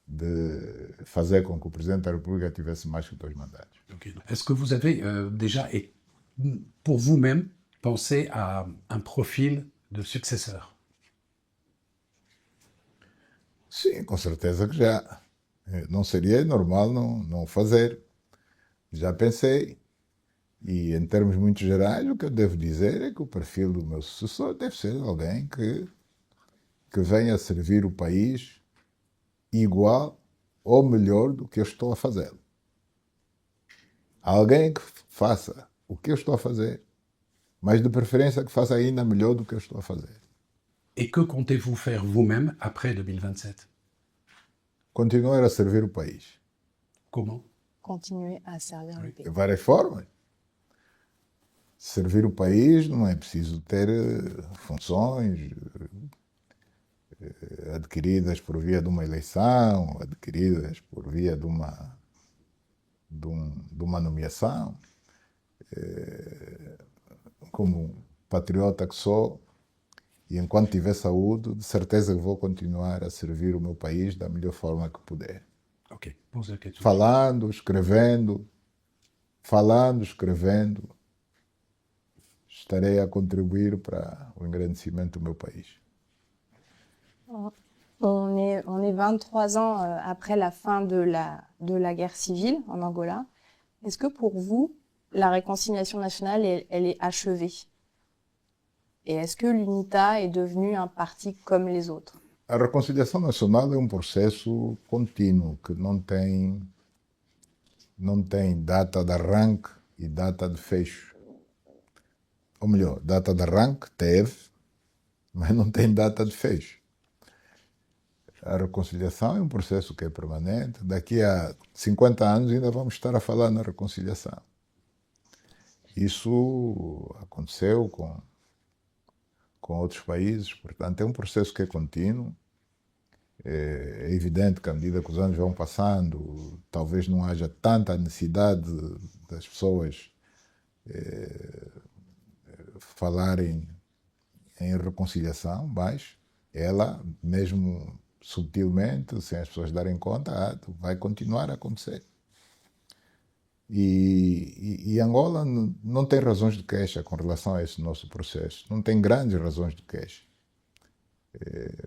de fazer com que o Presidente da República tivesse mais que 2 mandatos. Okay. Est-ce que vous avez déjà, pour vous-même, pensé à un profil de successeur? Sim, com certeza que já. Não seria normal não fazer. Já pensei. E, em termos muito gerais, o que eu devo dizer é que o perfil do meu sucessor deve ser alguém que venha a servir o país igual ou melhor do que eu estou a fazer. Alguém que faça o que eu estou a fazer, mas de preferência que faça ainda melhor do que eu estou a fazer. Et que comptez-vous faire vous-même après 2027? Continuar a servir o país. Comment? Continuer à servir le pays. De várias formas. Servir o país não é preciso ter funções adquiridas por via de uma eleição, adquiridas por via de uma nomeação. Como patriota que sou, e enquanto tiver saúde, de certeza que vou continuar a servir o meu país da melhor forma que puder. Ok, posez la question. Falando, escrevendo, estarei a contribuir para o engrandecimento do meu país. On est 23 ans après la fin de la guerre civile en Angola. Est-ce que pour vous, la réconciliation nationale, elle est achevée? Et est-ce que l'UNITA est devenue un parti comme les autres? A reconciliação nacional é um processo contínuo que não tem data de arranque e data de fecho. Ou melhor, data de arranque teve, mas não tem data de fecho. A reconciliação é um processo que é permanente. Daqui a 50 anos ainda vamos estar a falar na reconciliação. Isso aconteceu com outros países, portanto é um processo que é contínuo. É evidente que à medida que os anos vão passando, talvez não haja tanta necessidade das pessoas falarem em reconciliação, mas ela, mesmo subtilmente, sem as pessoas darem conta, vai continuar a acontecer. E Angola não tem razões de queixa com relação a esse nosso processo. Não tem grandes razões de queixa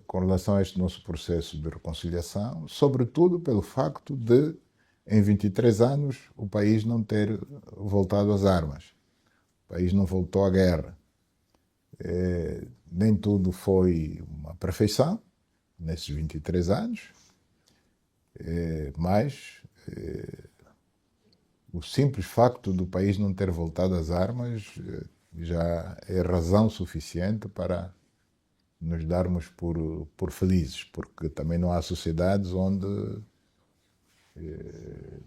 com relação a este nosso processo de reconciliação, sobretudo pelo facto de, em 23 anos, o país não ter voltado às armas. O país não voltou à guerra. Nem tudo foi uma perfeição nesses 23 anos, mas o simples facto do país não ter voltado às armas já é razão suficiente para nos darmos por felizes, porque também não há sociedades onde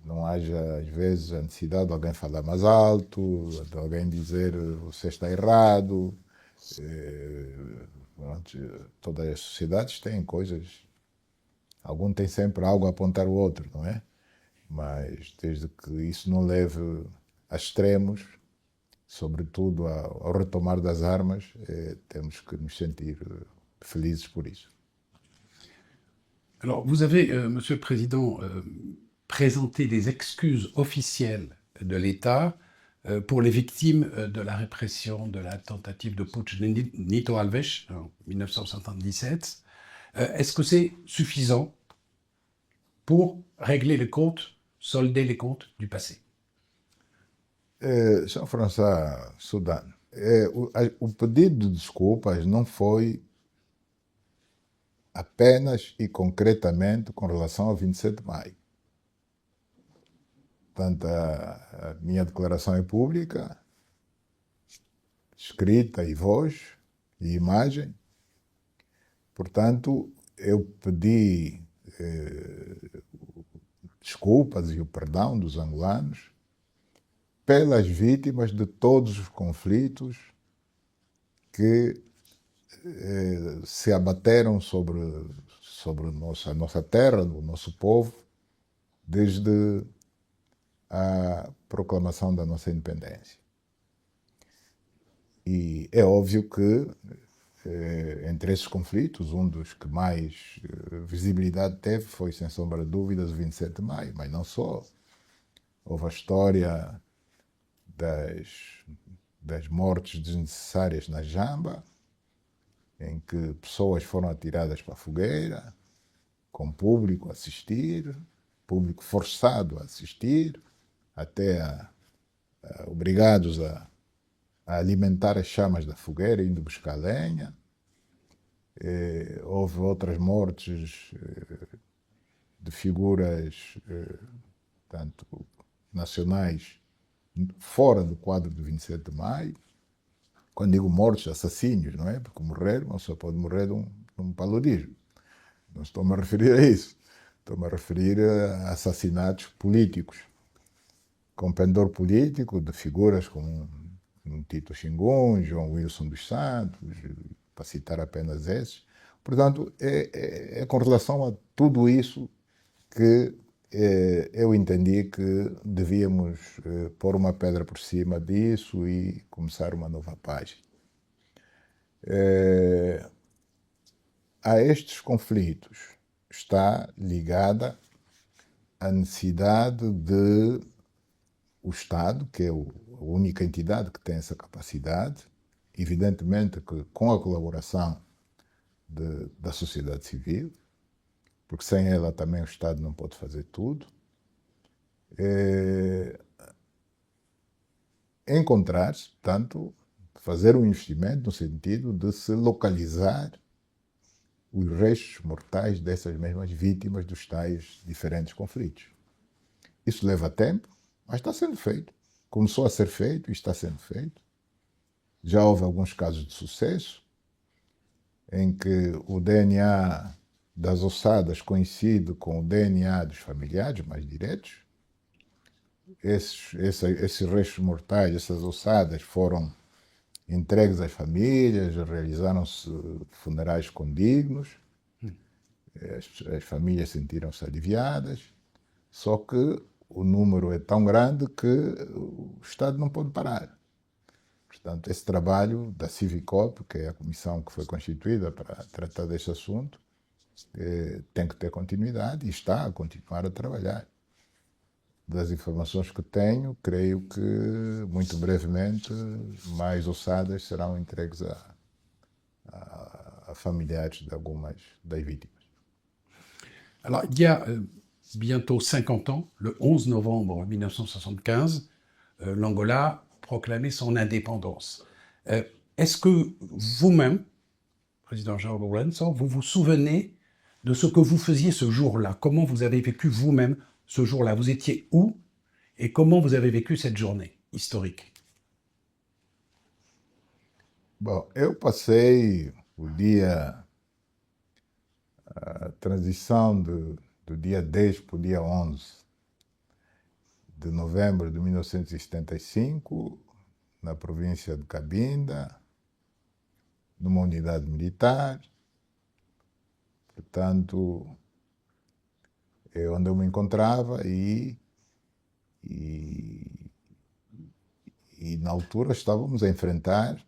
não haja, às vezes, a necessidade de alguém falar mais alto, de alguém dizer você está errado. Todas as sociedades têm coisas, algum tem sempre algo a apontar o outro, não é? Mas desde que isso não leve a extremos, sobretudo ao retomar das armas, temos que nos sentir felizes por isso. Alors, vous avez, Monsieur le Président, présenté des excuses officielles de l'État pour les victimes de la répression de la tentative de putsch de Nito Alves en 1977. Est-ce que c'est suffisant pour régler les comptes, solder les comptes du passé? São François Sudano, o pedido de desculpas não foi apenas e concretamente com relação ao 27 de maio. Portanto, a minha declaração é pública, escrita e voz e imagem. Portanto, eu pedi desculpas e o perdão dos angolanos pelas vítimas de todos os conflitos que se abateram sobre a nossa terra, o nosso povo, desde a proclamação da nossa independência. E é óbvio que, entre esses conflitos, um dos que mais visibilidade teve foi, sem sombra de dúvidas, o 27 de maio, mas não só. Houve a história das mortes desnecessárias na Jamba, em que pessoas foram atiradas para a fogueira, com público a assistir, público forçado a assistir, até obrigados a alimentar as chamas da fogueira, indo buscar lenha. Houve outras mortes de figuras tanto nacionais fora do quadro do 27 de maio. Quando digo mortos, assassinos, não é? Porque morrer, não só pode morrer de um paludismo. Não estou-me a referir a isso. Estou-me a referir a assassinatos políticos, com pendor político de figuras como Tito Xingun, João Wilson dos Santos, para citar apenas esses. Portanto, é com relação a tudo isso que eu entendi que devíamos pôr uma pedra por cima disso e começar uma nova página. A estes conflitos está ligada a necessidade de o Estado, que é a única entidade que tem essa capacidade, evidentemente que com a colaboração da sociedade civil, porque sem ela também o Estado não pode fazer tudo, encontrar-se, portanto, fazer um investimento no sentido de se localizar os restos mortais dessas mesmas vítimas dos tais diferentes conflitos. Isso leva tempo, mas está sendo feito. Começou a ser feito e está sendo feito. Já houve alguns casos de sucesso, em que o DNA das ossadas coincide com o DNA dos familiares mais diretos. Esses restos mortais, essas ossadas foram entregues às famílias, realizaram-se funerais condignos, as famílias sentiram-se aliviadas, só que o número é tão grande que o Estado não pode parar. Portanto, esse trabalho da Civicop, que é a comissão que foi constituída para tratar deste assunto, tem que ter continuidade e está a continuar a trabalhar. Das informações que tenho, creio que muito brevemente mais ossadas serão entregues a familiares de algumas das vítimas. Alors, il y a bientôt 50 ans, le 11 novembre 1975, l'Angola proclamait son indépendance. Est-ce que vous-même, Président João Lourenço, vous vous souvenez de ce que vous faisiez ce jour-là? Comment vous avez vécu vous-même ce jour-là? Vous étiez où et comment vous avez vécu cette journée historique? Bom, eu passei o dia, a transição do dia 10 para o dia 11 de novembro de 1975, na província de Cabinda, numa unidade militar. Portanto, é onde eu me encontrava e na altura estávamos a enfrentar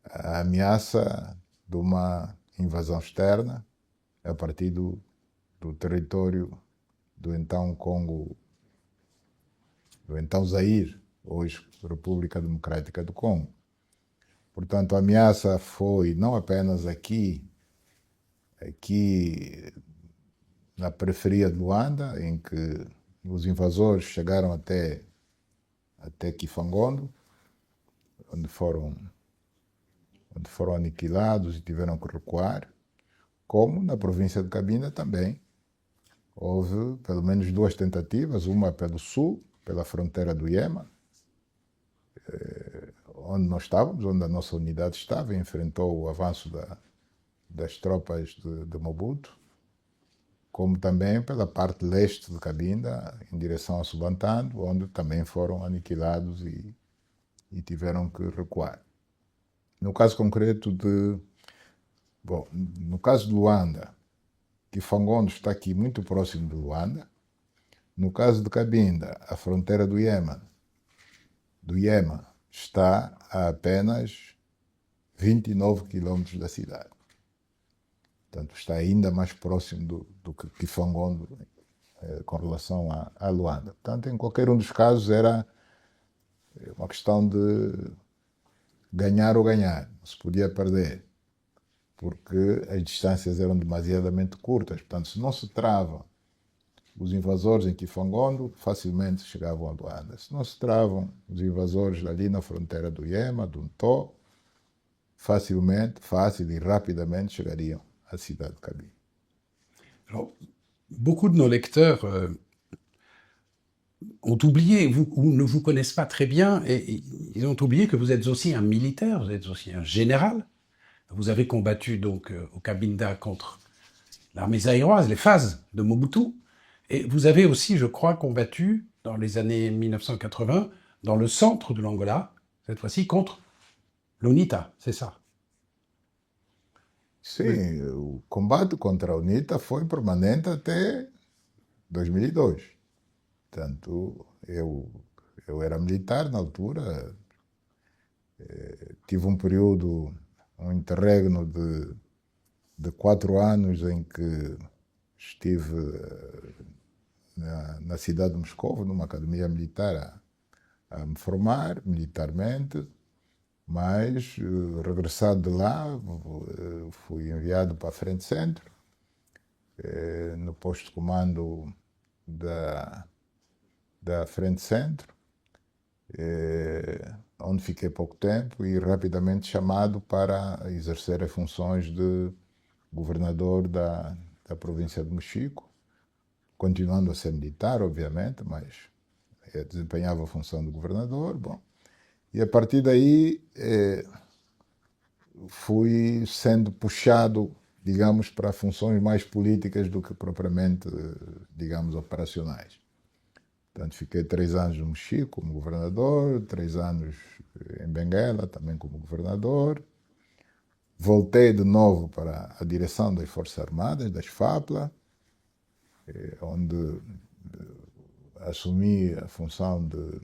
a ameaça de uma invasão externa a partir do território do então Congo, do então Zaire, hoje República Democrática do Congo. Portanto, a ameaça foi não apenas aqui na periferia de Luanda, em que os invasores chegaram até Kifangondo, onde foram aniquilados e tiveram que recuar, como na província de Cabinda também. Houve pelo menos duas tentativas, uma pelo sul, pela fronteira do Iema, onde nós estávamos, onde a nossa unidade estava, e enfrentou o avanço das tropas de Mobutu, como também pela parte leste de Cabinda, em direção a Subantando, onde também foram aniquilados e tiveram que recuar. No caso concreto no caso de Luanda, Kifangondo está aqui muito próximo de Luanda. No caso de Cabinda, a fronteira do Iema está a apenas 29 quilômetros da cidade. Portanto, está ainda mais próximo do que Kifangondo com relação a Luanda. Portanto, em qualquer um dos casos era uma questão de ganhar ou ganhar, não se podia perder, porque as distâncias eram demasiadamente curtas. Portanto, se não se travam os invasores em Kifangondo, facilmente chegavam a Luanda. Se não se travam os invasores ali na fronteira do Iema, do Ntó, fácil e rapidamente chegariam à cidade de Cabinda. Alors, beaucoup de nos lecteurs ont oublié, ou ne vous connaissent pas très bien, et ils ont oublié que vous êtes aussi un militaire, vous êtes aussi un général. Vous avez combattu donc au Cabinda contre l'armée zaïroise, les phases de Mobutu, et vous avez aussi, je crois, combattu dans les années 1980 dans le centre de l'Angola, cette fois-ci contre l'UNITA, c'est ça? Sim, o combate contra a UNITA foi permanente até 2002. Portanto, eu era militar na altura, tive um período, um interregno de 4 anos em que estive na cidade de Moscou, numa academia militar, a me formar militarmente, mas regressado de lá, fui enviado para a Frente Centro, no posto de comando da Frente Centro, onde fiquei pouco tempo e rapidamente chamado para exercer as funções de governador da província de Mochico, continuando a ser militar, obviamente, mas desempenhava a função de governador. Bom, e a partir daí fui sendo puxado, digamos, para funções mais políticas do que propriamente, digamos, operacionais. Portanto, fiquei 3 anos no Mochico como governador, 3 anos em Benguela também como governador. Voltei de novo para a direção das Forças Armadas, das FAPLA, onde assumi a função de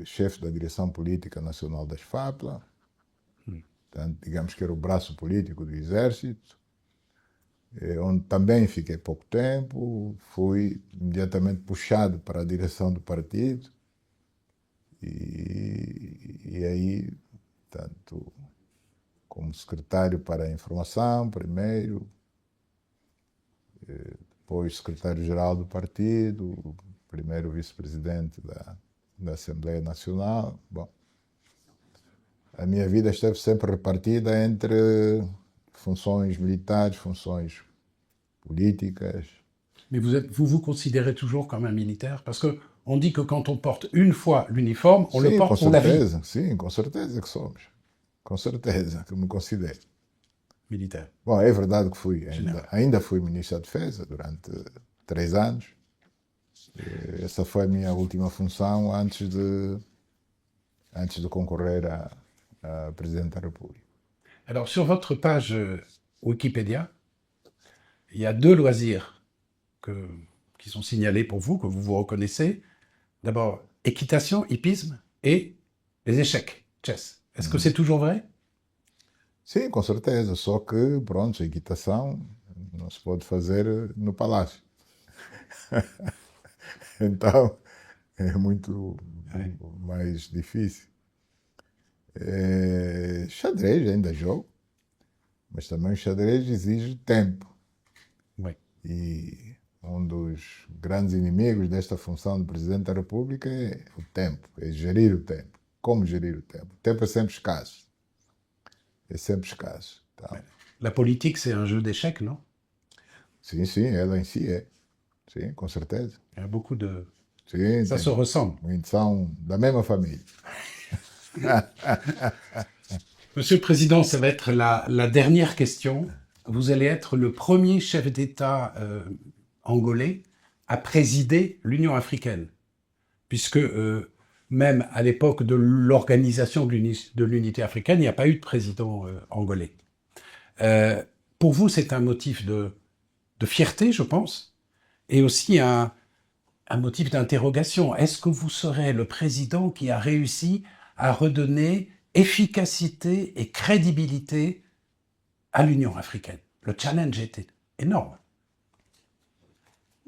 chefe da direção política nacional das FAPLA. Portanto, digamos que era o braço político do Exército, onde também fiquei pouco tempo, fui imediatamente puxado para a direção do partido e aí, tanto como secretário para a informação primeiro, depois secretário-geral do partido, primeiro vice-presidente da Assembleia Nacional. Bom, a minha vida esteve sempre repartida entre funções militares, funções políticas. Mais vous vous considérez toujours comme un militaire? Parce que on dit que quand on porte une fois l'uniforme, on le Sim, com porte pour la vie certeza. Sim, com certeza que somos. Com certeza que me considero. militaire. Bom, é verdade que Général. ainda fui Ministro da Defesa durante 3 anos. Essa foi a minha última função antes de concorrer a Presidente da República. Alors, sur votre page Wikipédia, il y a 2 loisirs qui sont signalés pour vous, que vous reconnaissez. D'abord, équitation, hippisme, et les échecs, chess. Est-ce que c'est toujours vrai? Sim, com certeza. Só que, pronto, a equitação não se pode fazer no palácio. Então, é muito mais difícil. Xadrez ainda jogo, mas também o xadrez exige tempo. Oui. E um dos grandes inimigos desta função de Presidente da República é o tempo, é gerir o tempo. Como gerir o tempo? O tempo é sempre escasso. É sempre escasso. Então, La politique, c'est un jeu d'échecs, non? sim, ela em si é. Sim, com certeza. Il y a beaucoup de... Sim, Ça se ressemble. são da mesma família. Monsieur le Président, ça va être la dernière question. Vous allez être le premier chef d'État angolais à présider l'Union africaine, puisque même à l'époque de l'organisation de l'unité africaine, il n'y a pas eu de président angolais. Pour vous, c'est un motif de fierté, je pense, et aussi un motif d'interrogation. Est-ce que vous serez le président qui a réussi à redonner efficacité et crédibilité à l'Union africaine? Le challenge était énorme.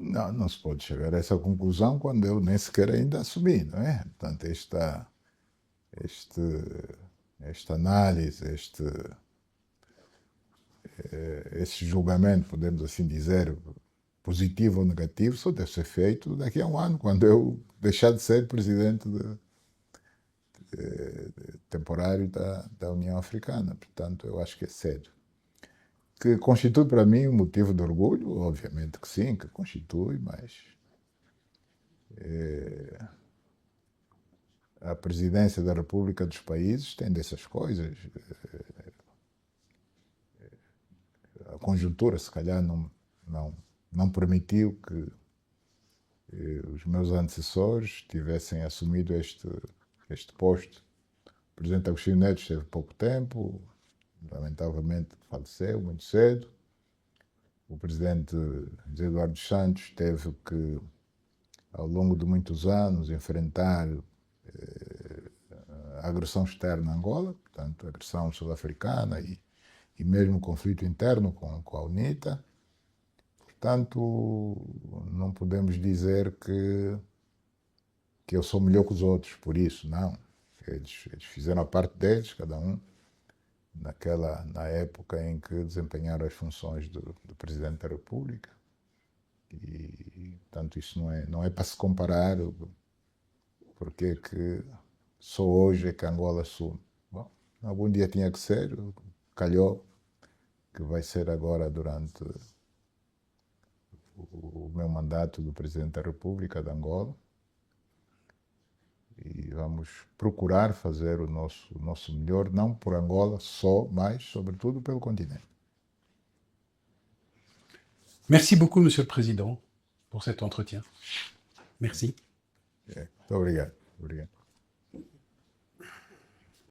Não se pode chegar a essa conclusão quando eu nem sequer ainda assumi, não é? Portanto, esta análise, esse julgamento, podemos assim dizer, positivo ou negativo, só deve ser feito daqui a um ano, quando eu deixar de ser presidente temporário da União Africana. Portanto, eu acho que é cedo. Que constitui para mim um motivo de orgulho, obviamente que sim, que constitui, mas a presidência da República dos países tem dessas coisas. A conjuntura, se calhar, não permitiu que os meus antecessores tivessem assumido este posto. O presidente Agostinho Neto esteve pouco tempo, lamentavelmente faleceu muito cedo. O presidente José Eduardo dos Santos teve que, ao longo de muitos anos, enfrentar a agressão externa a Angola, portanto, a agressão sul-africana e mesmo o conflito interno com a UNITA. Portanto, não podemos dizer que eu sou melhor que os outros por isso, não. Eles fizeram a parte deles, cada um, na época em que desempenharam as funções do Presidente da República. E, portanto, isso não é para se comparar porque que só hoje é que Angola assume. Bom, algum dia tinha que ser, calhou que vai ser agora durante o meu mandato do Presidente da República de Angola. E vamos procurar fazer o nosso melhor, não por Angola só, mas sobretudo pelo continente. Merci beaucoup, Monsieur le Président, pour cet entretien. Merci. Muito obrigado.